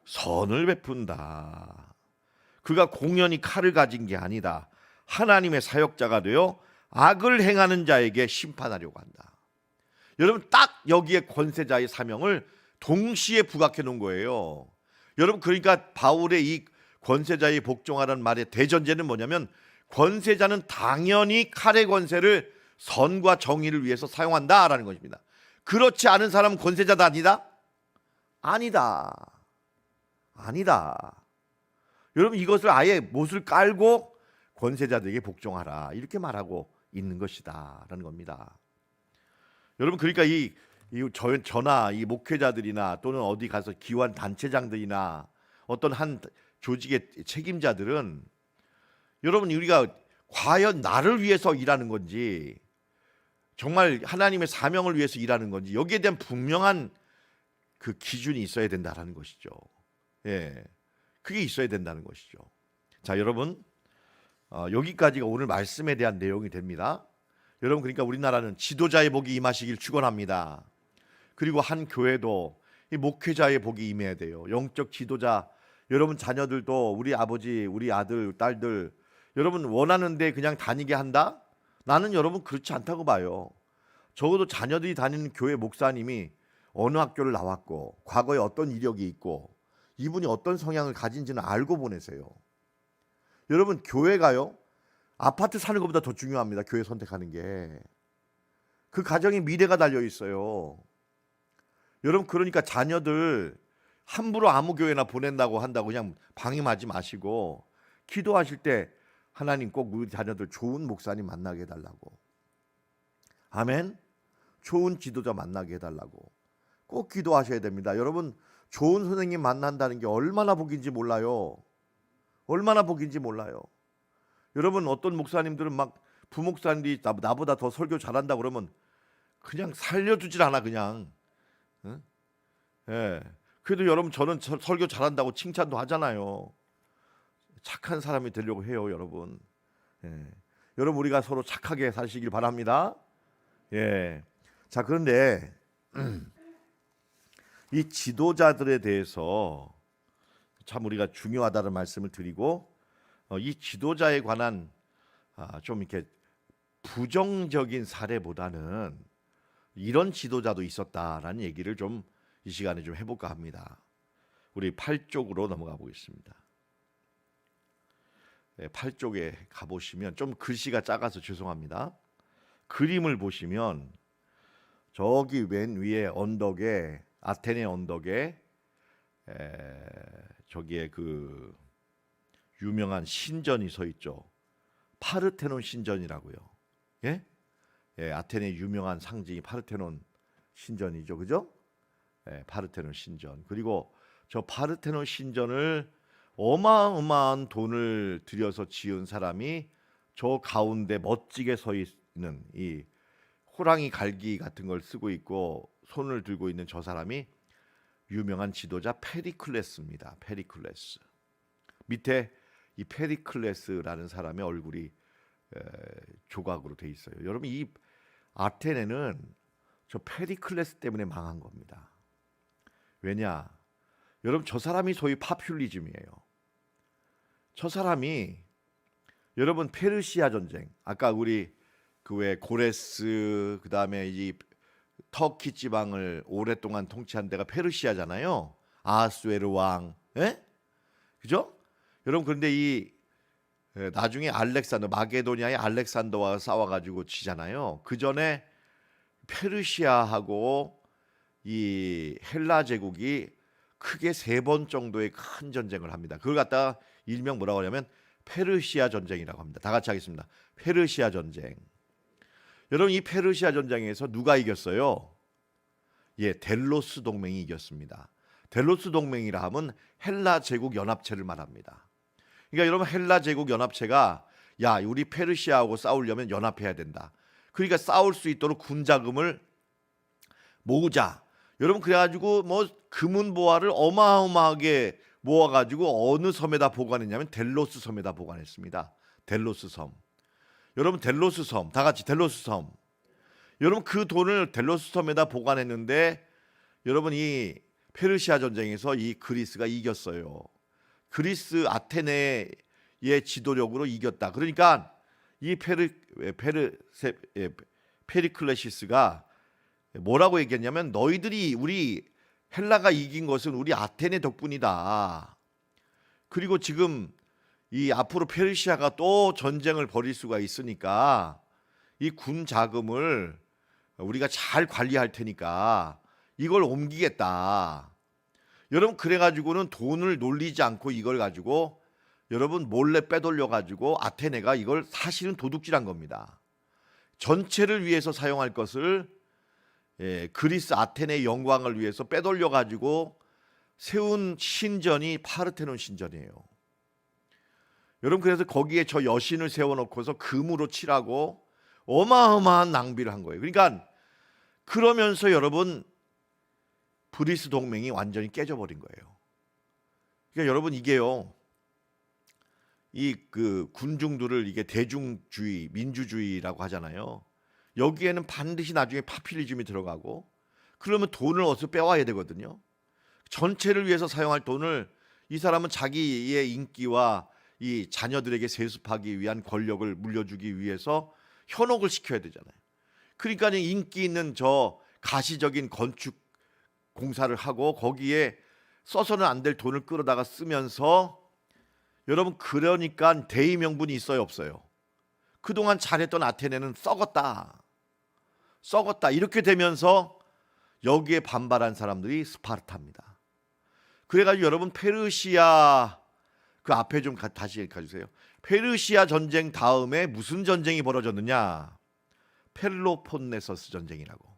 Speaker 1: 선을 베푼다. 그가 공연히 칼을 가진 게 아니다. 하나님의 사역자가 되어 악을 행하는 자에게 심판하려고 한다. 여러분 딱 여기에 권세자의 사명을 동시에 부각해 놓은 거예요. 여러분 그러니까 바울의 이 권세자의 복종하라는 말의 대전제는 뭐냐면 권세자는 당연히 칼의 권세를 선과 정의를 위해서 사용한다라는 것입니다. 그렇지 않은 사람은 권세자다 아니다? 아니다. 아니다. 여러분 이것을 아예 못을 깔고 권세자들에게 복종하라 이렇게 말하고 있는 것이다 라는 겁니다. 여러분 그러니까 저나 이 목회자들이나 또는 어디 가서 기관 단체장들이나 어떤 한 조직의 책임자들은 여러분 우리가 과연 나를 위해서 일하는 건지 정말 하나님의 사명을 위해서 일하는 건지 여기에 대한 분명한 그 기준이 있어야 된다라는 것이죠. 예, 그게 있어야 된다는 것이죠. 자, 여러분 여기까지가 오늘 말씀에 대한 내용이 됩니다. 여러분, 그러니까 우리나라는 지도자의 복이 임하시길 축원합니다. 그리고 한 교회도 이 목회자의 복이 임해야 돼요. 영적 지도자, 여러분 자녀들도 우리 아버지, 우리 아들, 딸들 여러분 원하는데 그냥 다니게 한다? 나는 여러분 그렇지 않다고 봐요. 적어도 자녀들이 다니는 교회 목사님이 어느 학교를 나왔고 과거에 어떤 이력이 있고 이분이 어떤 성향을 가진지는 알고 보내세요. 여러분, 교회가요 아파트 사는 것보다 더 중요합니다. 교회 선택하는 게. 그 가정의 미래가 달려 있어요. 여러분, 그러니까 자녀들 함부로 아무 교회나 보낸다고 한다고 그냥 방임하지 마시고 기도하실 때 하나님 꼭 우리 자녀들 좋은 목사님 만나게 해달라고, 아멘, 좋은 지도자 만나게 해달라고 꼭 기도하셔야 됩니다. 여러분, 좋은 선생님 만난다는 게 얼마나 복인지 몰라요. 얼마나 복인지 몰라요. 여러분, 어떤 목사님들은 막 부목사님들이 나보다 더 설교 잘한다 그러면 그냥 살려주질 않아 그냥. 응? 예. 그래도 여러분, 저는 설교 잘한다고 칭찬도 하잖아요. 착한 사람이 되려고 해요, 여러분. 예. 여러분, 우리가 서로 착하게 사시길 바랍니다. 예. 자, 그런데 이 지도자들에 대해서 참 우리가 중요하다는 말씀을 드리고, 이 지도자에 관한 좀 이렇게 부정적인 사례보다는 이런 지도자도 있었다라는 얘기를 좀 이 시간에 좀 해볼까 합니다. 우리 8쪽으로 넘어가 보겠습니다. 8쪽에 가보시면 좀 글씨가 작아서 죄송합니다. 그림을 보시면 저기 맨 위에 언덕에, 아테네 언덕에 저기에 그 유명한 신전이 서 있죠. 파르테논 신전이라고요. 예? 예, 아테네 유명한 상징이 파르테논 신전이죠, 그죠? 예, 파르테논 신전. 그리고 저 파르테논 신전을 어마어마한 돈을 들여서 지은 사람이 저 가운데 멋지게 서 있는 이 호랑이 갈기 같은 걸 쓰고 있고 손을 들고 있는 저 사람이 유명한 지도자 페리클레스입니다. 페리클레스. 밑에 이 페리클레스라는 사람의 얼굴이 조각으로 돼 있어요. 여러분, 이 아테네는 저 페리클레스 때문에 망한 겁니다. 왜냐? 여러분, 저 사람이 소위 파퓰리즘이에요. 저 사람이 여러분 페르시아 전쟁, 아까 우리 그 왜 고레스, 그다음에 이 터키 지방을 오랫동안 통치한 데가 페르시아잖아요. 아하스웨르 왕, 예? 그죠? 여러분, 그런데 이 나중에 알렉산더, 마게도니아의 알렉산더와 싸워가지고 지잖아요. 그 전에 페르시아하고 이 헬라 제국이 크게 3번 정도의 큰 전쟁을 합니다. 그걸 갖다가 일명 뭐라고 하냐면 페르시아 전쟁이라고 합니다. 다 같이 하겠습니다. 페르시아 전쟁. 여러분, 이 페르시아 전쟁에서 누가 이겼어요? 예, 델로스 동맹이 이겼습니다. 델로스 동맹이라 하면 헬라 제국 연합체를 말합니다. 그러니까 여러분, 헬라 제국 연합체가 야, 우리 페르시아하고 싸우려면 연합해야 된다. 그러니까 싸울 수 있도록 군 자금을 모으자. 여러분, 그래가지고 뭐 금은보화를 어마어마하게 모아가지고 어느 섬에다 보관했냐면 델로스 섬에다 보관했습니다. 델로스 섬. 여러분, 델로스 섬, 다 같이 델로스 섬. 여러분, 그 돈을 델로스 섬에다 보관했는데 여러분, 이 페르시아 전쟁에서 이 그리스가 이겼어요. 그리스 아테네의 지도력으로 이겼다. 그러니까 이 페리클레시스가 뭐라고 얘기했냐면 너희들이 우리 헬라가 이긴 것은 우리 아테네 덕분이다. 그리고 지금 이 앞으로 페르시아가 또 전쟁을 벌일 수가 있으니까 이 군 자금을 우리가 잘 관리할 테니까 이걸 옮기겠다. 여러분, 그래가지고는 돈을 놀리지 않고 이걸 가지고 여러분 몰래 빼돌려가지고 아테네가 이걸 사실은 도둑질한 겁니다. 전체를 위해서 사용할 것을 그리스 아테네의 영광을 위해서 빼돌려가지고 세운 신전이 파르테논 신전이에요. 여러분, 그래서 거기에 저 여신을 세워놓고서 금으로 칠하고 어마어마한 낭비를 한 거예요. 그러니까 그러면서 여러분 브리스 동맹이 완전히 깨져버린 거예요. 그러니까 여러분, 이게요, 이 그 군중들을 이게 대중주의, 민주주의라고 하잖아요. 여기에는 반드시 나중에 파퓰리즘이 들어가고 그러면 돈을 어디서 빼와야 되거든요. 전체를 위해서 사용할 돈을 이 사람은 자기의 인기와 이 자녀들에게 세습하기 위한 권력을 물려주기 위해서 현혹을 시켜야 되잖아요. 그러니까 인기 있는 저 가시적인 건축 공사를 하고 거기에 써서는 안 될 돈을 끌어다가 쓰면서 여러분 그러니까 대의 명분이 있어요 없어요? 그동안 잘했던 아테네는 썩었다. 썩었다. 이렇게 되면서 여기에 반발한 사람들이 스파르타입니다. 그래가지고 여러분 페르시아 그 앞에 좀 다시 가주세요. 페르시아 전쟁 다음에 무슨 전쟁이 벌어졌느냐? 펠로폰네소스 전쟁이라고.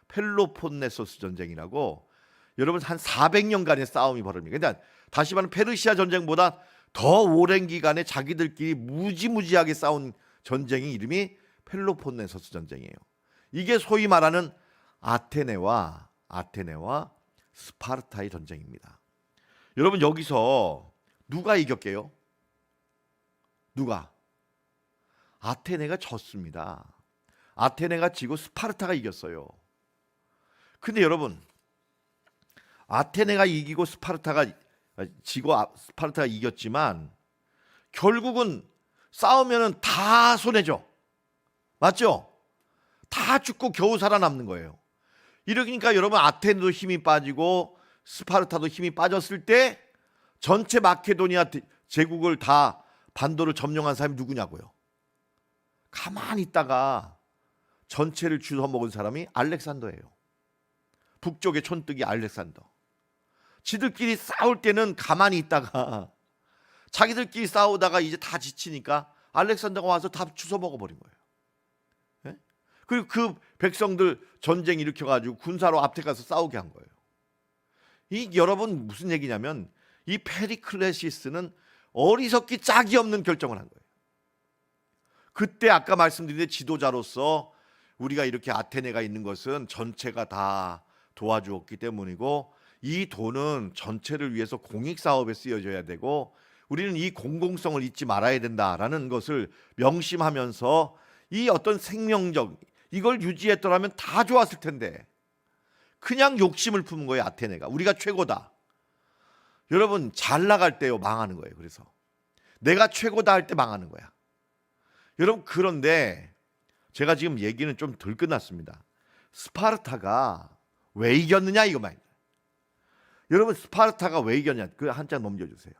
Speaker 1: 펠로폰네소스 전쟁이라고 여러분 한 400년간의 싸움이 벌어집니다. 그러니까 다시 말하면 페르시아 전쟁보다 더 오랜 기간에 자기들끼리 무지무지하게 싸운 전쟁이 이름이 펠로폰네소스 전쟁이에요. 이게 소위 말하는 아테네와 스파르타의 전쟁입니다. 여러분 여기서 누가 이겼게요? 누가? 아테네가 졌습니다. 아테네가 지고 스파르타가 이겼어요. 근데 여러분 아테네가 이기고 스파르타가 지고 스파르타가 이겼지만 결국은 싸우면은 다 손해죠. 맞죠? 다 죽고 겨우 살아남는 거예요. 이러니까 여러분 아테네도 힘이 빠지고 스파르타도 힘이 빠졌을 때 전체 마케도니아 제국을 다 반도를 점령한 사람이 누구냐고요. 가만히 있다가 전체를 주워먹은 사람이 알렉산더예요. 북쪽의 촌뜨기 알렉산더. 지들끼리 싸울 때는 가만히 있다가 자기들끼리 싸우다가 이제 다 지치니까 알렉산더가 와서 다 주워먹어버린 거예요. 네? 그리고 그 백성들 전쟁 일으켜가지고 군사로 앞에 가서 싸우게 한 거예요. 이 여러분 무슨 얘기냐면 이 페리클레시스는 어리석기 짝이 없는 결정을 한 거예요. 그때 아까 말씀드린 지도자로서 우리가 이렇게 아테네가 있는 것은 전체가 다 도와주었기 때문이고 이 돈은 전체를 위해서 공익사업에 쓰여져야 되고 우리는 이 공공성을 잊지 말아야 된다라는 것을 명심하면서 이 어떤 생명적 이걸 유지했더라면 다 좋았을 텐데 그냥 욕심을 품은 거예요. 아테네가 우리가 최고다. 여러분 잘 나갈 때요 망하는 거예요. 그래서 내가 최고다 할 때 망하는 거야. 여러분 그런데 제가 지금 얘기는 좀 덜 끝났습니다. 스파르타가 왜 이겼느냐 이거 말이에요. 여러분 스파르타가 왜 이겼냐 그 한 장 넘겨주세요.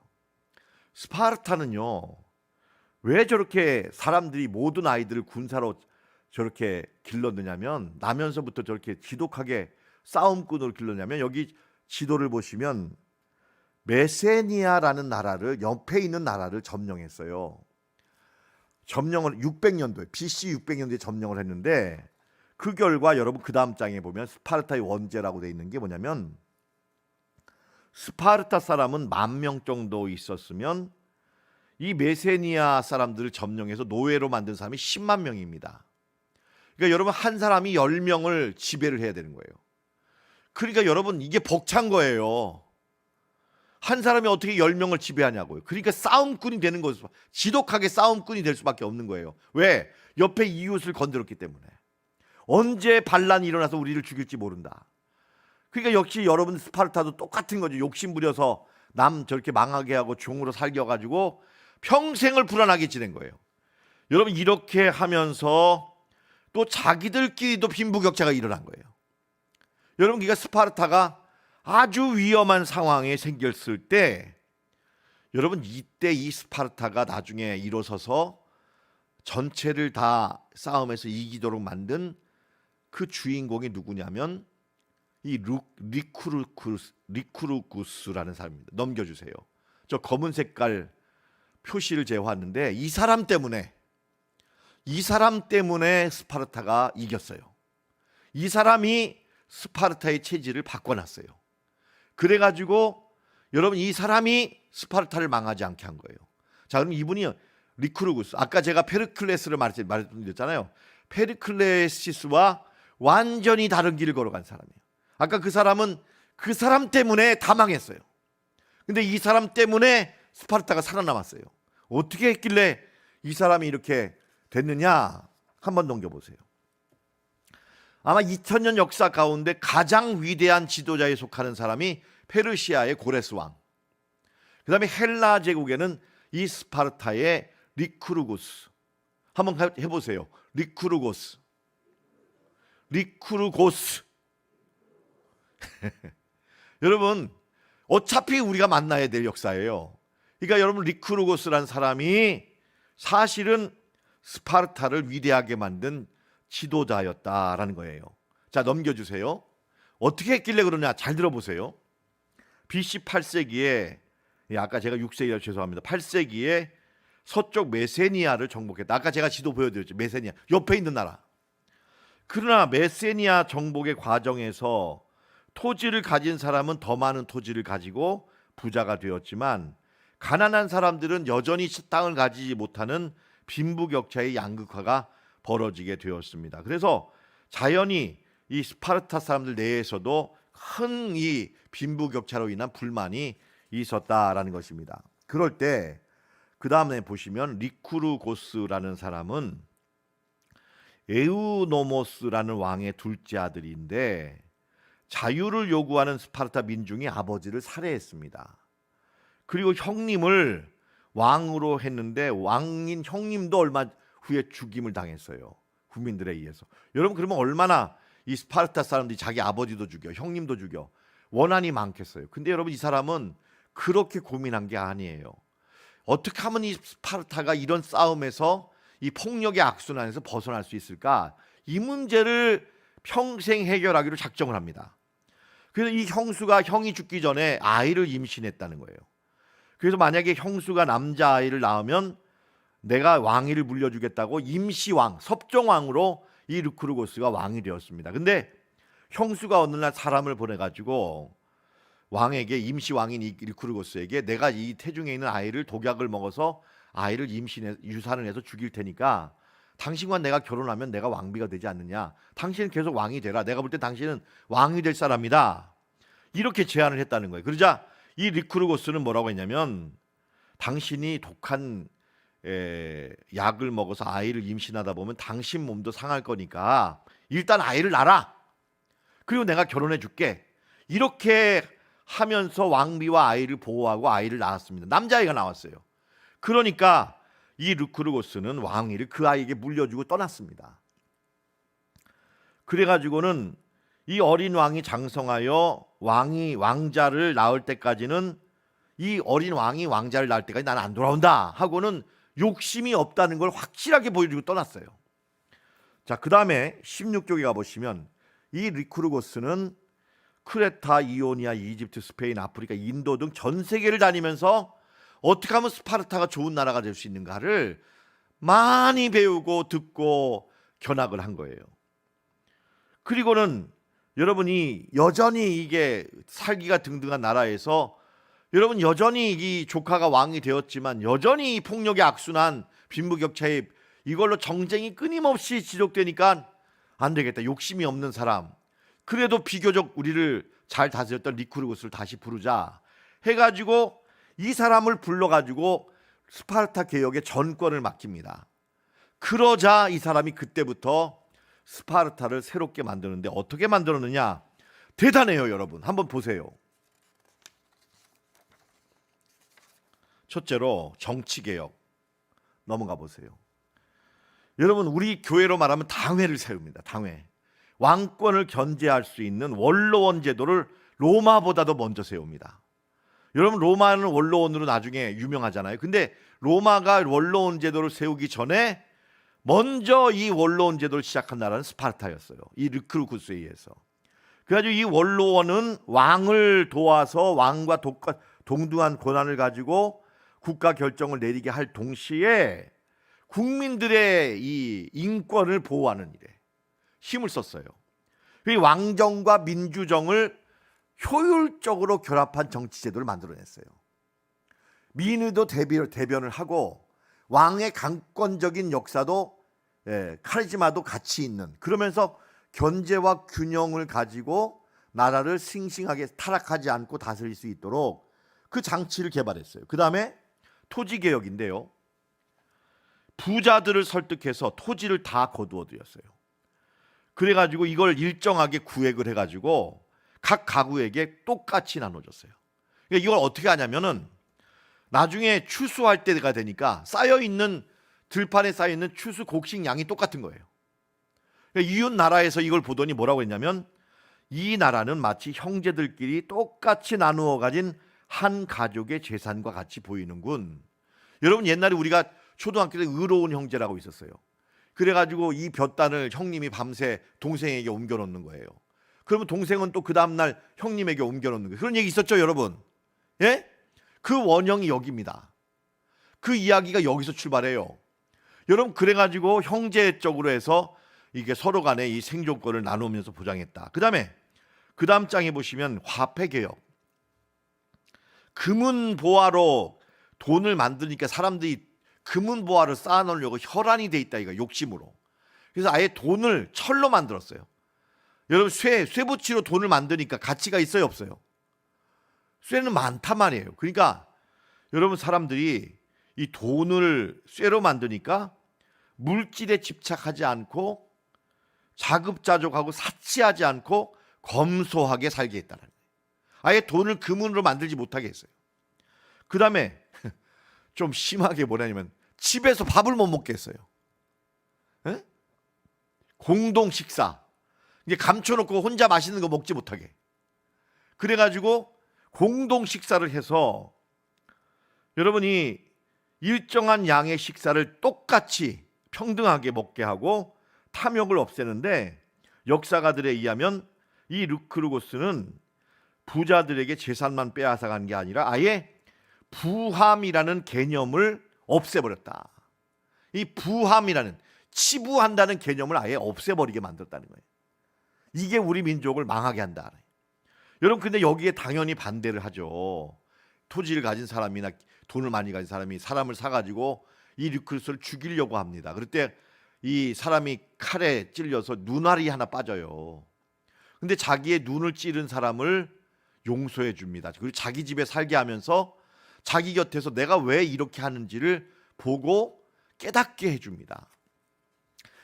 Speaker 1: 스파르타는요 왜 저렇게 사람들이 모든 아이들을 군사로 저렇게 길렀느냐면 나면서부터 저렇게 지독하게 싸움꾼으로 길렀냐면 여기 지도를 보시면 메세니아라는 나라를 옆에 있는 나라를 점령했어요. 점령을 600년도에 BC 600년도에 점령을 했는데 그 결과 여러분 그 다음 장에 보면 스파르타의 원죄라고 돼 있는 게 뭐냐면 스파르타 사람은 10,000명 정도 있었으면 이 메세니아 사람들을 점령해서 노예로 만든 사람이 10만 명입니다. 그러니까 여러분 한 사람이 10명을 지배를 해야 되는 거예요. 그러니까 여러분 이게 벅찬 거예요. 한 사람이 어떻게 10명을 지배하냐고요. 그러니까 싸움꾼이 되는 거죠. 지독하게 싸움꾼이 될 수밖에 없는 거예요. 왜? 옆에 이웃을 건드렸기 때문에. 언제 반란이 일어나서 우리를 죽일지 모른다. 그러니까 역시 여러분 스파르타도 똑같은 거죠. 욕심 부려서 남 저렇게 망하게 하고 종으로 살겨가지고 평생을 불안하게 지낸 거예요. 여러분 이렇게 하면서 또 자기들끼리도 빈부격차가 일어난 거예요. 여러분 그러니까 스파르타가 아주 위험한 상황에 생겼을 때 여러분 이때 이 스파르타가 나중에 일어서서 전체를 다 싸움에서 이기도록 만든 그 주인공이 누구냐면 이 리쿠르구스라는 사람입니다. 넘겨주세요. 저 검은 색깔 표시를 제화했는데 이 사람 때문에 스파르타가 이겼어요. 이 사람이 스파르타의 체질을 바꿔놨어요. 그래가지고 여러분 이 사람이 스파르타를 망하지 않게 한 거예요. 자 그럼 이분이 리쿠르구스 아까 제가 페르클레스를 말씀드렸잖아요. 페르클레시스와 완전히 다른 길을 걸어간 사람이에요. 아까 그 사람은 그 사람 때문에 다 망했어요. 근데 이 사람 때문에 스파르타가 살아남았어요. 어떻게 했길래 이 사람이 이렇게 됐느냐? 한번 넘겨보세요. 아마 2000년 역사 가운데 가장 위대한 지도자에 속하는 사람이 페르시아의 고레스 왕, 그 다음에 헬라 제국에는 이 스파르타의 리쿠르고스. 한번 해보세요. 리쿠르고스. 여러분, 어차피 우리가 만나야 될 역사예요. 그러니까 여러분, 리쿠르고스라는 사람이 사실은 스파르타를 위대하게 만든 지도자였다라는 거예요. 자, 넘겨주세요. 어떻게 했길래 그러냐? 잘 들어보세요. BC 8세기에, 아까 제가 6세기라 죄송합니다. 8세기에 서쪽 메세니아를 정복했다. 아까 제가 지도 보여드렸죠. 메세니아 옆에 있는 나라. 그러나 메세니아 정복의 과정에서 토지를 가진 사람은 더 많은 토지를 가지고 부자가 되었지만, 가난한 사람들은 여전히 땅을 가지지 못하는 빈부격차의 양극화가 벌어지게 되었습니다. 그래서 자연히 이 스파르타 사람들 내에서도 큰 이 빈부격차로 인한 불만이 있었다라는 것입니다. 그럴 때 그 다음에 보시면 리쿠르고스라는 사람은 에우노모스라는 왕의 둘째 아들인데, 자유를 요구하는 스파르타 민중이 아버지를 살해했습니다. 그리고 형님을 왕으로 했는데 왕인 형님도 얼마 후에 죽임을 당했어요. 국민들에 의해서. 여러분, 그러면 얼마나 이 스파르타 사람들이 자기 아버지도 죽여, 형님도 죽여, 원한이 많겠어요. 근데 여러분, 이 사람은 그렇게 고민한 게 아니에요. 어떻게 하면 이 스파르타가 이런 싸움에서 이 폭력의 악순환에서 벗어날 수 있을까? 이 문제를 평생 해결하기로 작정을 합니다. 그래서 이 형수가 형이 죽기 전에 아이를 임신했다는 거예요. 그래서 만약에 형수가 남자아이를 낳으면 내가 왕위를 물려주겠다고 임시왕, 섭정왕으로 이 리쿠르고스가 왕이 되었습니다. 근데 형수가 어느 날 사람을 보내가지고 왕에게, 임시왕인 이 리쿠르고스에게, 내가 이 태중에 있는 아이를 독약을 먹어서 아이를 유산을 해서 죽일 테니까 당신과 내가 결혼하면 내가 왕비가 되지 않느냐, 당신은 계속 왕이 되라, 내가 볼 때 당신은 왕이 될 사람이다, 이렇게 제안을 했다는 거예요. 그러자 이 리쿠르고스는 뭐라고 했냐면, 당신이 독한 약을 먹어서 아이를 임신하다 보면 당신 몸도 상할 거니까 일단 아이를 낳아라, 그리고 내가 결혼해 줄게, 이렇게 하면서 왕비와 아이를 보호하고 아이를 낳았습니다. 남자아이가 나왔어요. 그러니까 이 리쿠르고스는 왕위를 그 아이에게 물려주고 떠났습니다. 그래가지고는 이 어린 왕이 장성하여 왕자를 낳을 때까지는, 이 어린 왕이 왕자를 낳을 때까지 나는 안 돌아온다 하고는 욕심이 없다는 걸 확실하게 보여주고 떠났어요. 자, 그 다음에 16쪽에 가보시면 이 리쿠르고스는 크레타, 이오니아, 이집트, 스페인, 아프리카, 인도 등 전 세계를 다니면서 어떻게 하면 스파르타가 좋은 나라가 될 수 있는가를 많이 배우고 듣고 견학을 한 거예요. 그리고는 여러분이 여전히 이게 살기가 등등한 나라에서, 여러분 여전히 이 조카가 왕이 되었지만 여전히 폭력의 악순환, 빈부격차에 이걸로 정쟁이 끊임없이 지속되니까 안 되겠다, 욕심이 없는 사람, 그래도 비교적 우리를 잘 다스렸던 리쿠르고스를 다시 부르자 해가지고 이 사람을 불러가지고 스파르타 개혁의 전권을 맡깁니다. 그러자 이 사람이 그때부터 스파르타를 새롭게 만드는데, 어떻게 만들었느냐? 대단해요, 여러분. 한번 보세요. 첫째로 정치개혁. 넘어가 보세요. 여러분, 우리 교회로 말하면 당회를 세웁니다. 당회. 왕권을 견제할 수 있는 원로원 제도를 로마보다도 먼저 세웁니다. 여러분, 로마는 원로원으로 나중에 유명하잖아요. 근데 로마가 원로원 제도를 세우기 전에 먼저 이 원로원 제도를 시작한 나라는 스파르타였어요. 이 리쿠르고스에 의해서. 그래가지고 이 원로원은 왕을 도와서 왕과 동등한 권한을 가지고 국가 결정을 내리게 할 동시에 국민들의 이 인권을 보호하는 일에 힘을 썼어요. 이 왕정과 민주정을 효율적으로 결합한 정치 제도를 만들어냈어요. 민의도 대변을 하고 왕의 강권적인 역사도, 카리스마도 같이 있는, 그러면서 견제와 균형을 가지고 나라를 싱싱하게 타락하지 않고 다스릴 수 있도록 그 장치를 개발했어요. 그 다음에 토지개혁인데요. 부자들을 설득해서 토지를 다 거두어 드렸어요. 그래가지고 이걸 일정하게 구획을 해가지고 각 가구에게 똑같이 나눠줬어요. 그러니까 이걸 어떻게 하냐면은 나중에 추수할 때가 되니까 쌓여있는 들판에 쌓여있는 추수 곡식 양이 똑같은 거예요. 그러니까 이웃 나라에서 이걸 보더니 뭐라고 했냐면 이 나라는 마치 형제들끼리 똑같이 나누어 가진 한 가족의 재산과 같이 보이는군. 여러분 옛날에 우리가 초등학교 때 의로운 형제라고 있었어요. 그래가지고 이 볕단을 형님이 밤새 동생에게 옮겨놓는 거예요. 그러면 동생은 또 그 다음날 형님에게 옮겨놓는 거예요. 그런 얘기 있었죠 여러분? 예? 그 원형이 여기입니다. 그 이야기가 여기서 출발해요. 여러분 그래가지고 형제적으로 해서 이게 서로 간에 이 생존권을 나누면서 보장했다. 그 다음 장에 보시면 화폐개혁. 금은보화로 돈을 만드니까 사람들이 금은보화를 쌓아놓으려고 혈안이 돼 있다 이거 욕심으로. 그래서 아예 돈을 철로 만들었어요. 여러분 쇠붙이로 돈을 만드니까 가치가 있어요 없어요? 쇠는 많단 말이에요. 그러니까 여러분 사람들이 이 돈을 쇠로 만드니까 물질에 집착하지 않고 자급자족하고 사치하지 않고 검소하게 살게 했다는 거예요. 아예 돈을 금은으로 만들지 못하게 했어요. 그 다음에 좀 심하게 뭐냐면 집에서 밥을 못 먹게 했어요. 에? 공동 식사. 이제 감춰놓고 혼자 맛있는 거 먹지 못하게. 그래가지고 공동 식사를 해서 여러분이 일정한 양의 식사를 똑같이 평등하게 먹게 하고 탐욕을 없애는데 역사가들에 의하면 이 르크르고스는 부자들에게 재산만 빼앗아간 게 아니라 아예 부함이라는 개념을 없애버렸다. 이 부함이라는 치부한다는 개념을 아예 없애버리게 만들었다는 거예요. 이게 우리 민족을 망하게 한다. 여러분 근데 여기에 당연히 반대를 하죠. 토지를 가진 사람이나 돈을 많이 가진 사람이 사람을 사가지고 이 르크르고스를 죽이려고 합니다. 그럴 때 이 사람이 칼에 찔려서 눈알이 하나 빠져요. 근데 자기의 눈을 찌른 사람을 용서해 줍니다. 그리고 자기 집에 살게 하면서 자기 곁에서 내가 왜 이렇게 하는지를 보고 깨닫게 해줍니다.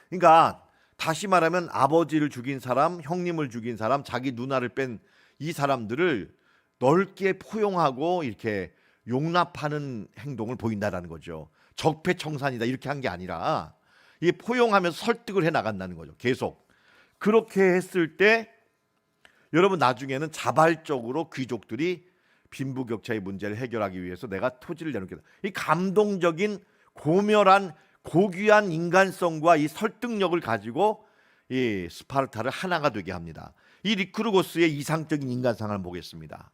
Speaker 1: 그러니까 다시 말하면 아버지를 죽인 사람, 형님을 죽인 사람, 자기 누나를 뺀 이 사람들을 넓게 포용하고 이렇게 용납하는 행동을 보인다라는 거죠. 적폐청산이다 이렇게 한 게 아니라 이 포용하면서 설득을 해 나간다는 거죠. 계속 그렇게 했을 때 여러분 나중에는 자발적으로 귀족들이 빈부격차의 문제를 해결하기 위해서 내가 토지를 내놓겠다. 이 감동적인 고멸한 고귀한 인간성과 이 설득력을 가지고 이 스파르타를 하나가 되게 합니다. 이 리크르고스의 이상적인 인간상을 보겠습니다.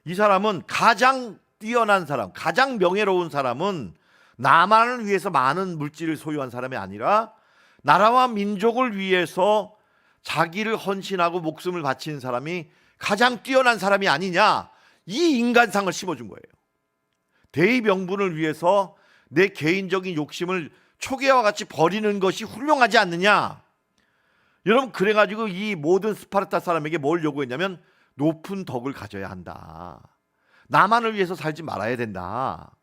Speaker 1: 이 사람은 가장 뛰어난 사람, 가장 명예로운 사람은 나만을 위해서 많은 물질을 소유한 사람이 아니라 나라와 민족을 위해서 자기를 헌신하고 목숨을 바치는 사람이 가장 뛰어난 사람이 아니냐, 이 인간상을 심어준 거예요. 대의 명분을 위해서 내 개인적인 욕심을 초계와 같이 버리는 것이 훌륭하지 않느냐. 여러분 그래가지고 이 모든 스파르타 사람에게 뭘 요구했냐면 높은 덕을 가져야 한다. 나만을 위해서 살지 말아야 된다.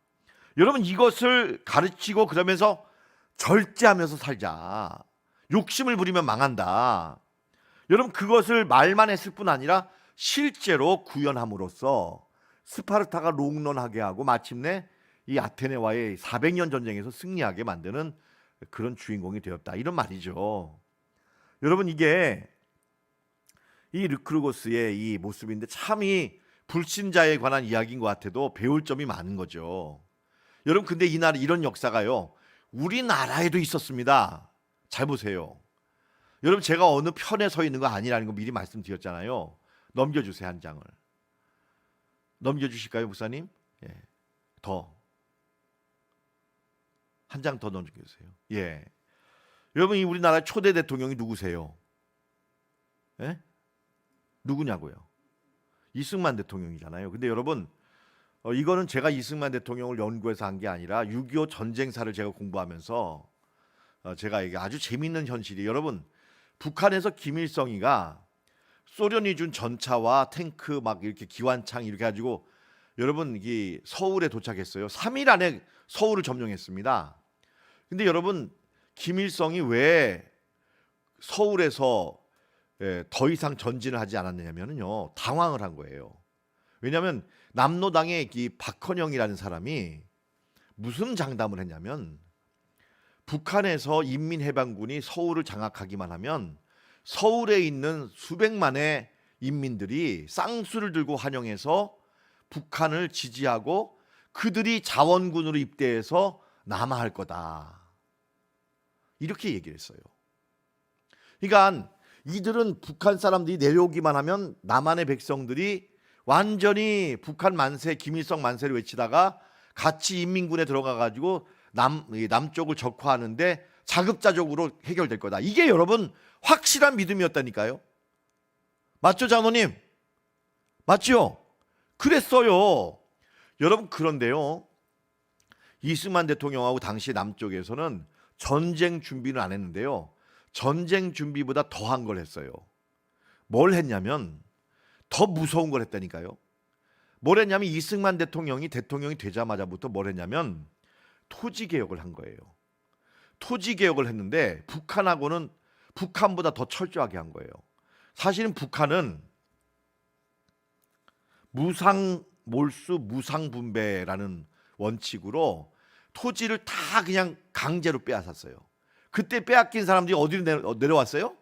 Speaker 1: 여러분 이것을 가르치고 그러면서 절제하면서 살자. 욕심을 부리면 망한다. 여러분 그것을 말만 했을 뿐 아니라 실제로 구현함으로써 스파르타가 롱런하게 하고 마침내 이 아테네와의 400년 전쟁에서 승리하게 만드는 그런 주인공이 되었다. 이런 말이죠. 여러분 이게 이 르크르고스의 이 모습인데 참 이 불신자에 관한 이야기인 것 같아도 배울 점이 많은 거죠. 여러분 근데 이런 역사가요 우리나라에도 있었습니다. 잘 보세요. 여러분 제가 어느 편에 서 있는 거 아니라는 거 미리 말씀드렸잖아요. 넘겨주세요. 한 장을 넘겨주실까요 목사님? 예. 한 장 더 넘겨주세요. 예. 여러분 이 우리나라 초대 대통령이 누구세요? 예? 누구냐고요? 이승만 대통령이잖아요. 근데 여러분 이거는 제가 이승만 대통령을 연구해서 한 게 아니라 6.25 전쟁사를 제가 공부하면서 제가 이게 아주 재밌는 현실이, 여러분 북한에서 김일성이가 소련이 준 전차와 탱크 막 이렇게 기관창 이렇게 가지고 여러분 이 서울에 도착했어요. 3일 안에 서울을 점령했습니다. 근데 여러분, 김일성이 왜 서울에서 더 이상 전진을 하지 않았느냐면요, 당황을 한 거예요. 왜냐하면 남로당의 이 박헌영이라는 사람이 무슨 장담을 했냐면, 북한에서 인민해방군이 서울을 장악하기만 하면 서울에 있는 수백만의 인민들이 쌍수를 들고 환영해서 북한을 지지하고 그들이 자원군으로 입대해서 남하할 거다, 이렇게 얘기를 했어요. 그러니까 이들은 북한 사람들이 내려오기만 하면 남한의 백성들이 완전히 북한 만세, 김일성 만세를 외치다가 같이 인민군에 들어가 가지고 남쪽을 적화하는데 자급자족으로 해결될 거다. 이게 여러분 확실한 믿음이었다니까요. 맞죠, 장로님? 맞죠? 그랬어요. 여러분, 그런데요, 이승만 대통령하고 당시 남쪽에서는 전쟁 준비는 안 했는데요, 전쟁 준비보다 더한 걸 했어요. 뭘 했냐면 더 무서운 걸 했다니까요. 뭘 했냐면 이승만 대통령이 되자마자부터 뭘 했냐면 토지 개혁을 한 거예요. 토지 개혁을 했는데 북한하고는 북한보다 더 철저하게 한 거예요. 사실은 북한은 무상몰수 무상분배라는 원칙으로 토지를 다 그냥 강제로 빼앗았어요. 그때 빼앗긴 사람들이 어디로 내려왔어요?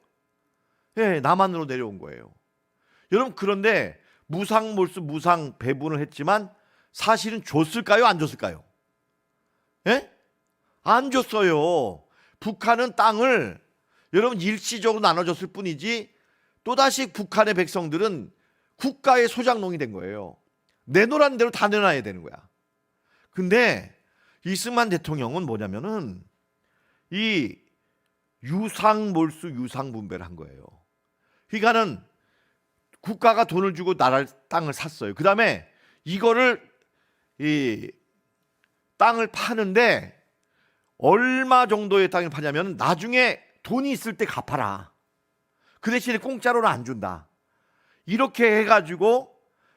Speaker 1: 예, 남한으로 내려온 거예요. 여러분, 그런데 무상몰수 무상배분을 했지만 사실은 줬을까요, 안 줬을까요? 예? 안 줬어요. 북한은 땅을 여러분 일시적으로 나눠줬을 뿐이지 또다시 북한의 백성들은 국가의 소장농이 된 거예요. 내놓으라는 대로 다 내놔야 되는 거야. 근데 이승만 대통령은 뭐냐면은 이 유상몰수 유상분배를 한 거예요. 그러니까는 국가가 돈을 주고 나라 땅을 샀어요. 그 다음에 이거를 이 땅을 파는데 얼마 정도의 땅을 파냐면 나중에 돈이 있을 때 갚아라. 그 대신에 공짜로는 안 준다. 이렇게 해가지고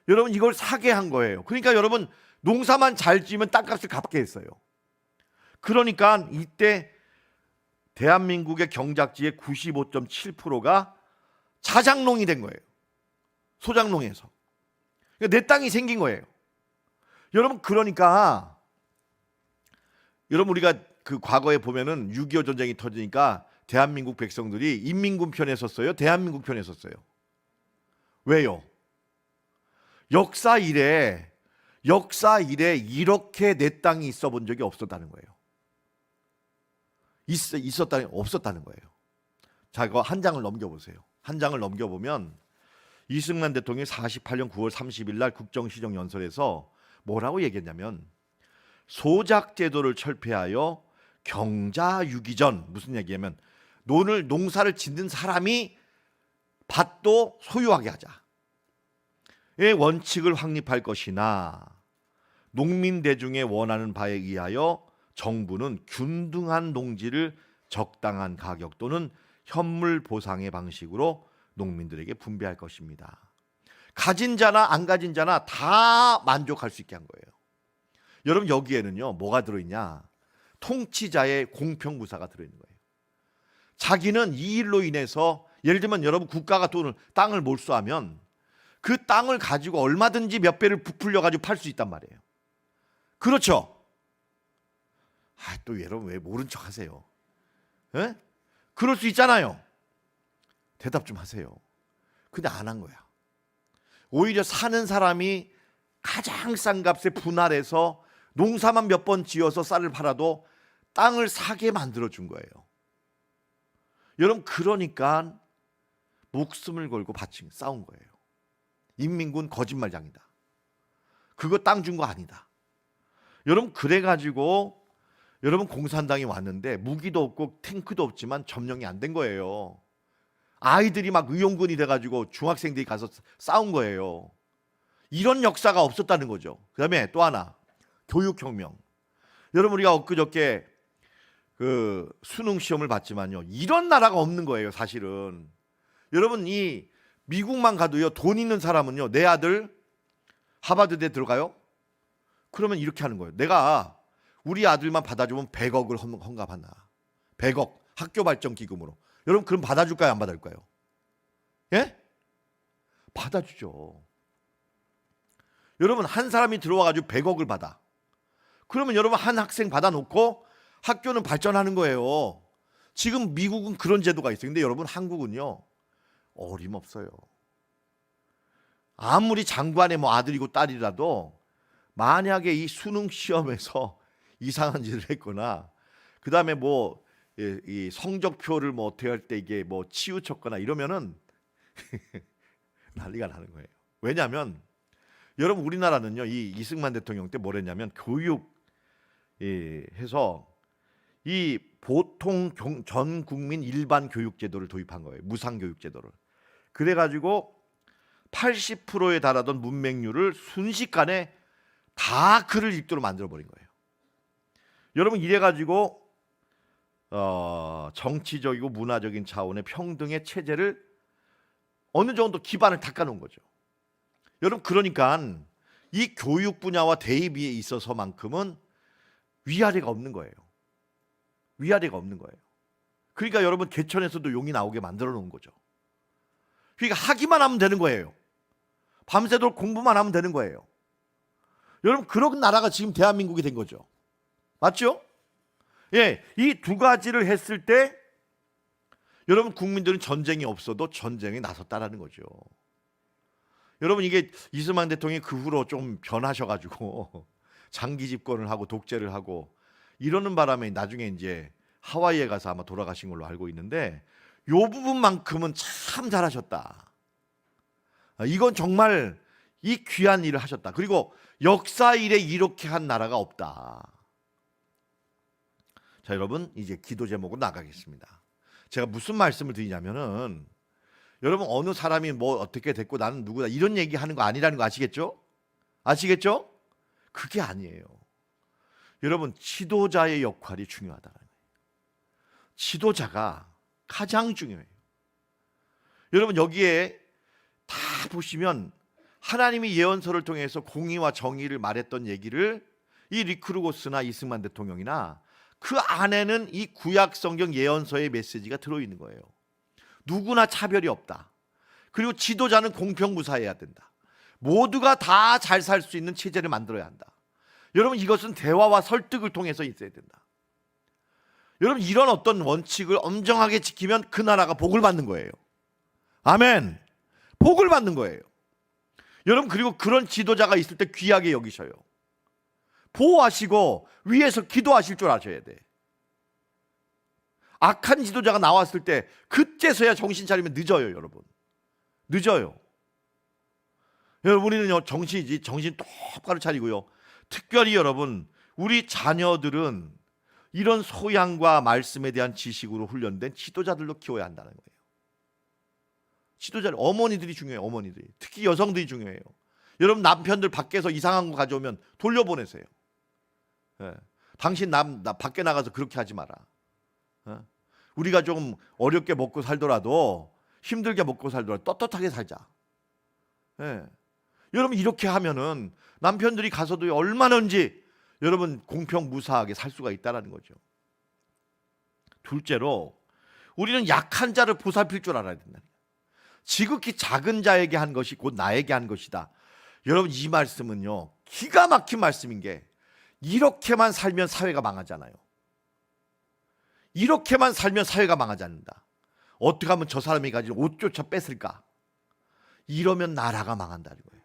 Speaker 1: 여러분 이걸 사게 한 거예요. 그러니까 여러분 농사만 잘 지으면 땅값을 갚게 했어요. 그러니까 이때 대한민국의 경작지의 95.7%가 자장농이 된 거예요. 소장농에서. 그러니까 내 땅이 생긴 거예요. 여러분, 그러니까 여러분 우리가 그 과거에 보면은 6.25 전쟁이 터지니까 대한민국 백성들이 인민군 편에 섰어요, 대한민국 편에 섰어요. 왜요? 역사 이래 이렇게 내 땅이 있어 본 적이 없었다는 거예요. 없었다는 거예요. 자, 이거 한 장을 넘겨보세요. 한 장을 넘겨보면 이승만 대통령이 48년 9월 30일 날 국정시정연설에서 뭐라고 얘기했냐면 소작제도를 철폐하여 경자유기전, 무슨 얘기냐면 농사를 짓는 사람이 밭도 소유하게 하자. 의 원칙을 확립할 것이나 농민 대중의 원하는 바에 의하여 정부는 균등한 농지를 적당한 가격 또는 현물 보상의 방식으로 농민들에게 분배할 것입니다. 가진 자나 안 가진 자나 다 만족할 수 있게 한 거예요. 여러분, 여기에는요 뭐가 들어있냐? 통치자의 공평무사가 들어있는 거예요. 자기는 이 일로 인해서, 예를 들면 여러분 국가가 땅을 몰수하면 그 땅을 가지고 얼마든지 몇 배를 부풀려 가지고 팔 수 있단 말이에요. 그렇죠? 또 여러분 왜 모른 척 하세요? 에? 그럴 수 있잖아요. 대답 좀 하세요. 근데 안 한 거야. 오히려 사는 사람이 가장 싼 값에 분할해서 농사만 몇 번 지어서 쌀을 팔아도 땅을 사게 만들어준 거예요. 여러분, 그러니까 목숨을 걸고 싸운 거예요. 인민군 거짓말장이다. 그거 땅 준 거 아니다. 여러분, 그래가지고 여러분 공산당이 왔는데 무기도 없고 탱크도 없지만 점령이 안 된 거예요. 아이들이 막 의용군이 돼가지고 중학생들이 가서 싸운 거예요. 이런 역사가 없었다는 거죠. 그 다음에 또 하나, 교육혁명. 여러분, 우리가 엊그저께 그 수능 시험을 봤지만요, 이런 나라가 없는 거예요. 사실은 여러분, 이 미국만 가도요, 돈 있는 사람은요, 내 아들 하버드대 들어가요? 그러면 이렇게 하는 거예요. 내가 우리 아들만 받아주면 100억을 헌갑한다. 100억 학교 발전 기금으로. 여러분 그럼 받아줄까요? 안 받아줄까요? 예? 받아주죠. 여러분 한 사람이 들어와가지고 100억을 받아. 그러면 여러분 한 학생 받아놓고 학교는 발전하는 거예요. 지금 미국은 그런 제도가 있어요. 근데 여러분 한국은요 어림없어요. 아무리 장관의 뭐 아들이고 딸이라도 만약에 이 수능 시험에서 이상한 짓을 했거나 그 다음에 뭐 이 성적표를 뭐 어떻게 할 때 이게 뭐 치우쳤거나 이러면은 난리가 나는 거예요. 왜냐하면 여러분 우리나라는요 이 이승만 대통령 때 뭐랬냐면 교육 해서 이 보통 전 국민 일반 교육 제도를 도입한 거예요. 무상 교육 제도를. 그래가지고 80%에 달하던 문맹률을 순식간에 다 글을 읽도록 만들어 버린 거예요. 여러분 이래가지고 정치적이고 문화적인 차원의 평등의 체제를 어느 정도 기반을 닦아놓은 거죠. 여러분 그러니까 이 교육 분야와 대입에 있어서만큼은 위아래가 없는 거예요. 위아래가 없는 거예요. 그러니까 여러분 개천에서도 용이 나오게 만들어 놓은 거죠. 그러니까 하기만 하면 되는 거예요. 밤새도록 공부만 하면 되는 거예요. 여러분 그런 나라가 지금 대한민국이 된 거죠. 맞죠? 예, 이 두 가지를 했을 때 여러분 국민들은 전쟁이 없어도 전쟁에 나섰다라는 거죠. 여러분 이게 이승만 대통령이 그 후로 좀 변하셔가지고 장기 집권을 하고 독재를 하고 이러는 바람에 나중에 이제 하와이에 가서 아마 돌아가신 걸로 알고 있는데 요 부분만큼은 참 잘하셨다. 이건 정말 이 귀한 일을 하셨다. 그리고 역사 일에 이렇게 한 나라가 없다. 자 여러분 이제 기도 제목으로 나가겠습니다. 제가 무슨 말씀을 드리냐면은 여러분 어느 사람이 뭐 어떻게 됐고 나는 누구다 이런 얘기하는 거 아니라는 거 아시겠죠? 아시겠죠? 그게 아니에요. 여러분 지도자의 역할이 중요하다는 거예요. 지도자가 가장 중요해요. 여러분 여기에 다 보시면 하나님이 예언서를 통해서 공의와 정의를 말했던 얘기를 이 리크루고스나 이승만 대통령이나 그 안에는 이 구약 성경 예언서의 메시지가 들어있는 거예요. 누구나 차별이 없다. 그리고 지도자는 공평무사해야 된다. 모두가 다 잘 살 수 있는 체제를 만들어야 한다. 여러분 이것은 대화와 설득을 통해서 있어야 된다. 여러분 이런 어떤 원칙을 엄정하게 지키면 그 나라가 복을 받는 거예요. 아멘. 복을 받는 거예요. 여러분 그리고 그런 지도자가 있을 때 귀하게 여기셔요. 보호하시고 위에서 기도하실 줄 아셔야 돼. 악한 지도자가 나왔을 때 그때서야 정신 차리면 늦어요, 여러분. 늦어요. 여러분 우리는 정신 똑바로 차리고요. 특별히 여러분 우리 자녀들은 이런 소양과 말씀에 대한 지식으로 훈련된 지도자들로 키워야 한다는 거예요. 지도자들 어머니들이 중요해요. 어머니들이 특히 여성들이 중요해요. 여러분 남편들 밖에서 이상한 거 가져오면 돌려보내세요. 예. 당신 나 밖에 나가서 그렇게 하지 마라. 예. 우리가 좀 어렵게 먹고 살더라도 힘들게 먹고 살더라도 떳떳하게 살자. 예. 여러분 이렇게 하면은 남편들이 가서도 얼마든지 여러분 공평무사하게 살 수가 있다라는 거죠. 둘째로 우리는 약한 자를 보살필 줄 알아야 된다. 지극히 작은 자에게 한 것이 곧 나에게 한 것이다. 여러분 이 말씀은요 기가 막힌 말씀인 게 이렇게만 살면 사회가 망하잖아요. 이렇게만 살면 사회가 망하지 않는다. 어떻게 하면 저 사람이 가진 옷조차 뺏을까? 이러면 나라가 망한다는 거예요.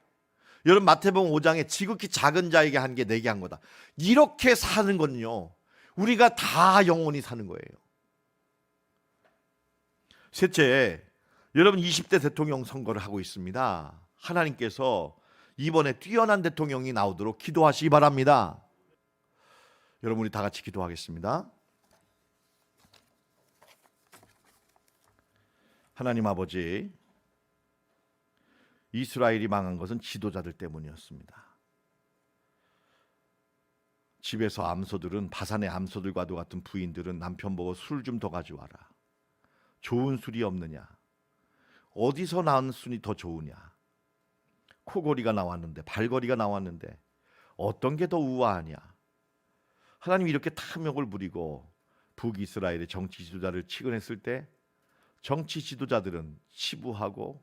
Speaker 1: 여러분 마태복음 5장에 지극히 작은 자에게 한 게 내게 한 거다. 이렇게 사는 건요 우리가 다 영원히 사는 거예요. 셋째, 여러분 20대 대통령 선거를 하고 있습니다. 하나님께서 이번에 뛰어난 대통령이 나오도록 기도하시기 바랍니다. 여러분 우리 다 같이 기도하겠습니다. 하나님 아버지, 이스라엘이 망한 것은 지도자들 때문이었습니다. 집에서 암소들은 바산의 암소들과도 같은 부인들은 남편 보고 술 좀 더 가져와라. 좋은 술이 없느냐? 어디서 나온 술이 더 좋으냐? 코골이가 나왔는데 발거리가 나왔는데 어떤 게 더 우아하냐? 하나님이 이렇게 탐욕을 부리고 북이스라엘의 정치 지도자를 치근했을 때 정치 지도자들은 치부하고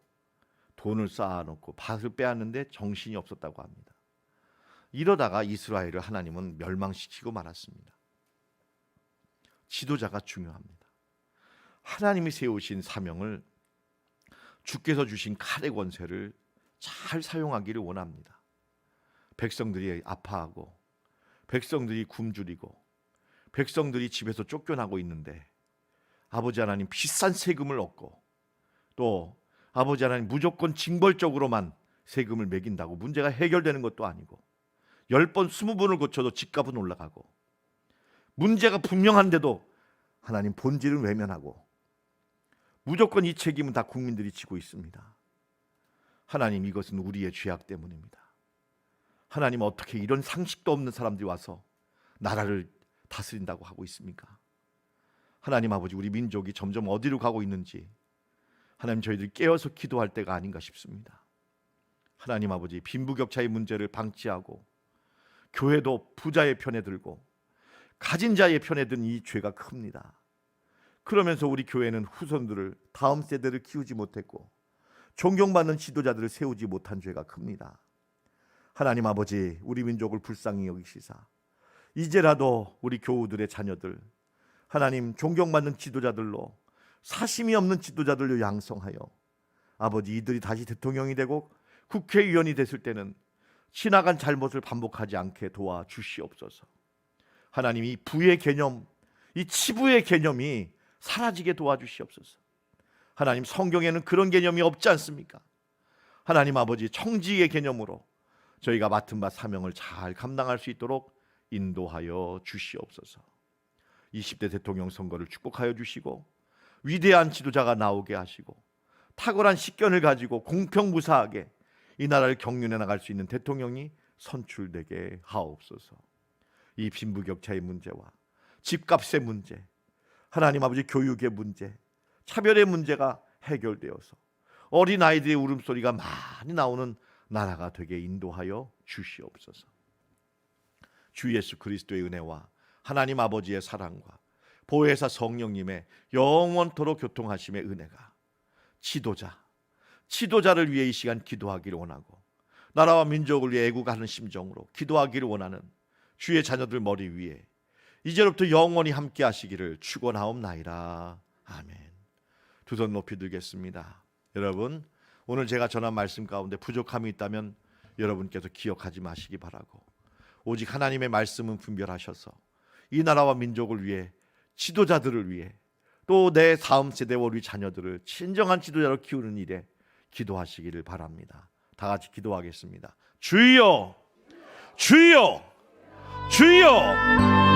Speaker 1: 돈을 쌓아놓고 밭을 빼앗는데 정신이 없었다고 합니다. 이러다가 이스라엘을 하나님은 멸망시키고 말았습니다. 지도자가 중요합니다. 하나님이 세우신 사명을, 주께서 주신 칼의 권세를 잘 사용하기를 원합니다. 백성들이 아파하고 백성들이 굶주리고 백성들이 집에서 쫓겨나고 있는데 아버지 하나님 비싼 세금을 얻고 또 아버지 하나님 무조건 징벌적으로만 세금을 매긴다고 문제가 해결되는 것도 아니고 10번 20번을 고쳐도 집값은 올라가고 문제가 분명한데도 하나님 본질은 외면하고 무조건 이 책임은 다 국민들이 지고 있습니다. 하나님, 이것은 우리의 죄악 때문입니다. 하나님, 어떻게 이런 상식도 없는 사람들이 와서 나라를 다스린다고 하고 있습니까? 하나님 아버지, 우리 민족이 점점 어디로 가고 있는지 하나님, 저희들이 깨어서 기도할 때가 아닌가 싶습니다. 하나님 아버지, 빈부격차의 문제를 방치하고 교회도 부자의 편에 들고 가진 자의 편에 든 이 죄가 큽니다. 그러면서 우리 교회는 후손들을, 다음 세대를 키우지 못했고 존경받는 지도자들을 세우지 못한 죄가 큽니다. 하나님 아버지, 우리 민족을 불쌍히 여기시사 이제라도 우리 교우들의 자녀들, 하나님 존경받는 지도자들로, 사심이 없는 지도자들로 양성하여 아버지, 이들이 다시 대통령이 되고 국회의원이 됐을 때는 지나간 잘못을 반복하지 않게 도와주시옵소서. 하나님, 이 부의 개념, 이 치부의 개념이 사라지게 도와주시옵소서. 하나님, 성경에는 그런 개념이 없지 않습니까? 하나님 아버지, 청지의 개념으로 저희가 맡은 바 사명을 잘 감당할 수 있도록 인도하여 주시옵소서. 20대 대통령 선거를 축복하여 주시고 위대한 지도자가 나오게 하시고 탁월한 식견을 가지고 공평무사하게 이 나라를 경륜해 나갈 수 있는 대통령이 선출되게 하옵소서. 이 빈부격차의 문제와 집값의 문제, 하나님 아버지 교육의 문제, 차별의 문제가 해결되어서 어린아이들의 울음소리가 많이 나오는 나라가 되게 인도하여 주시옵소서. 주 예수 그리스도의 은혜와 하나님 아버지의 사랑과 보혜사 성령님의 영원토록 교통하심의 은혜가 지도자를 위해 이 시간 기도하기를 원하고 나라와 민족을 위해 애국하는 심정으로 기도하기를 원하는 주의 자녀들 머리 위에 이제로부터 영원히 함께 하시기를 축원하옵나이다. 아멘. 두 손 높이 들겠습니다. 여러분, 오늘 제가 전한 말씀 가운데 부족함이 있다면 여러분께서 기억하지 마시기 바라고, 오직 하나님의 말씀은 분별하셔서 이 나라와 민족을 위해, 지도자들을 위해, 또 내 다음 세대와 우리 자녀들을 진정한 지도자로 키우는 일에 기도하시기를 바랍니다. 다 같이 기도하겠습니다. 주여, 주여, 주여.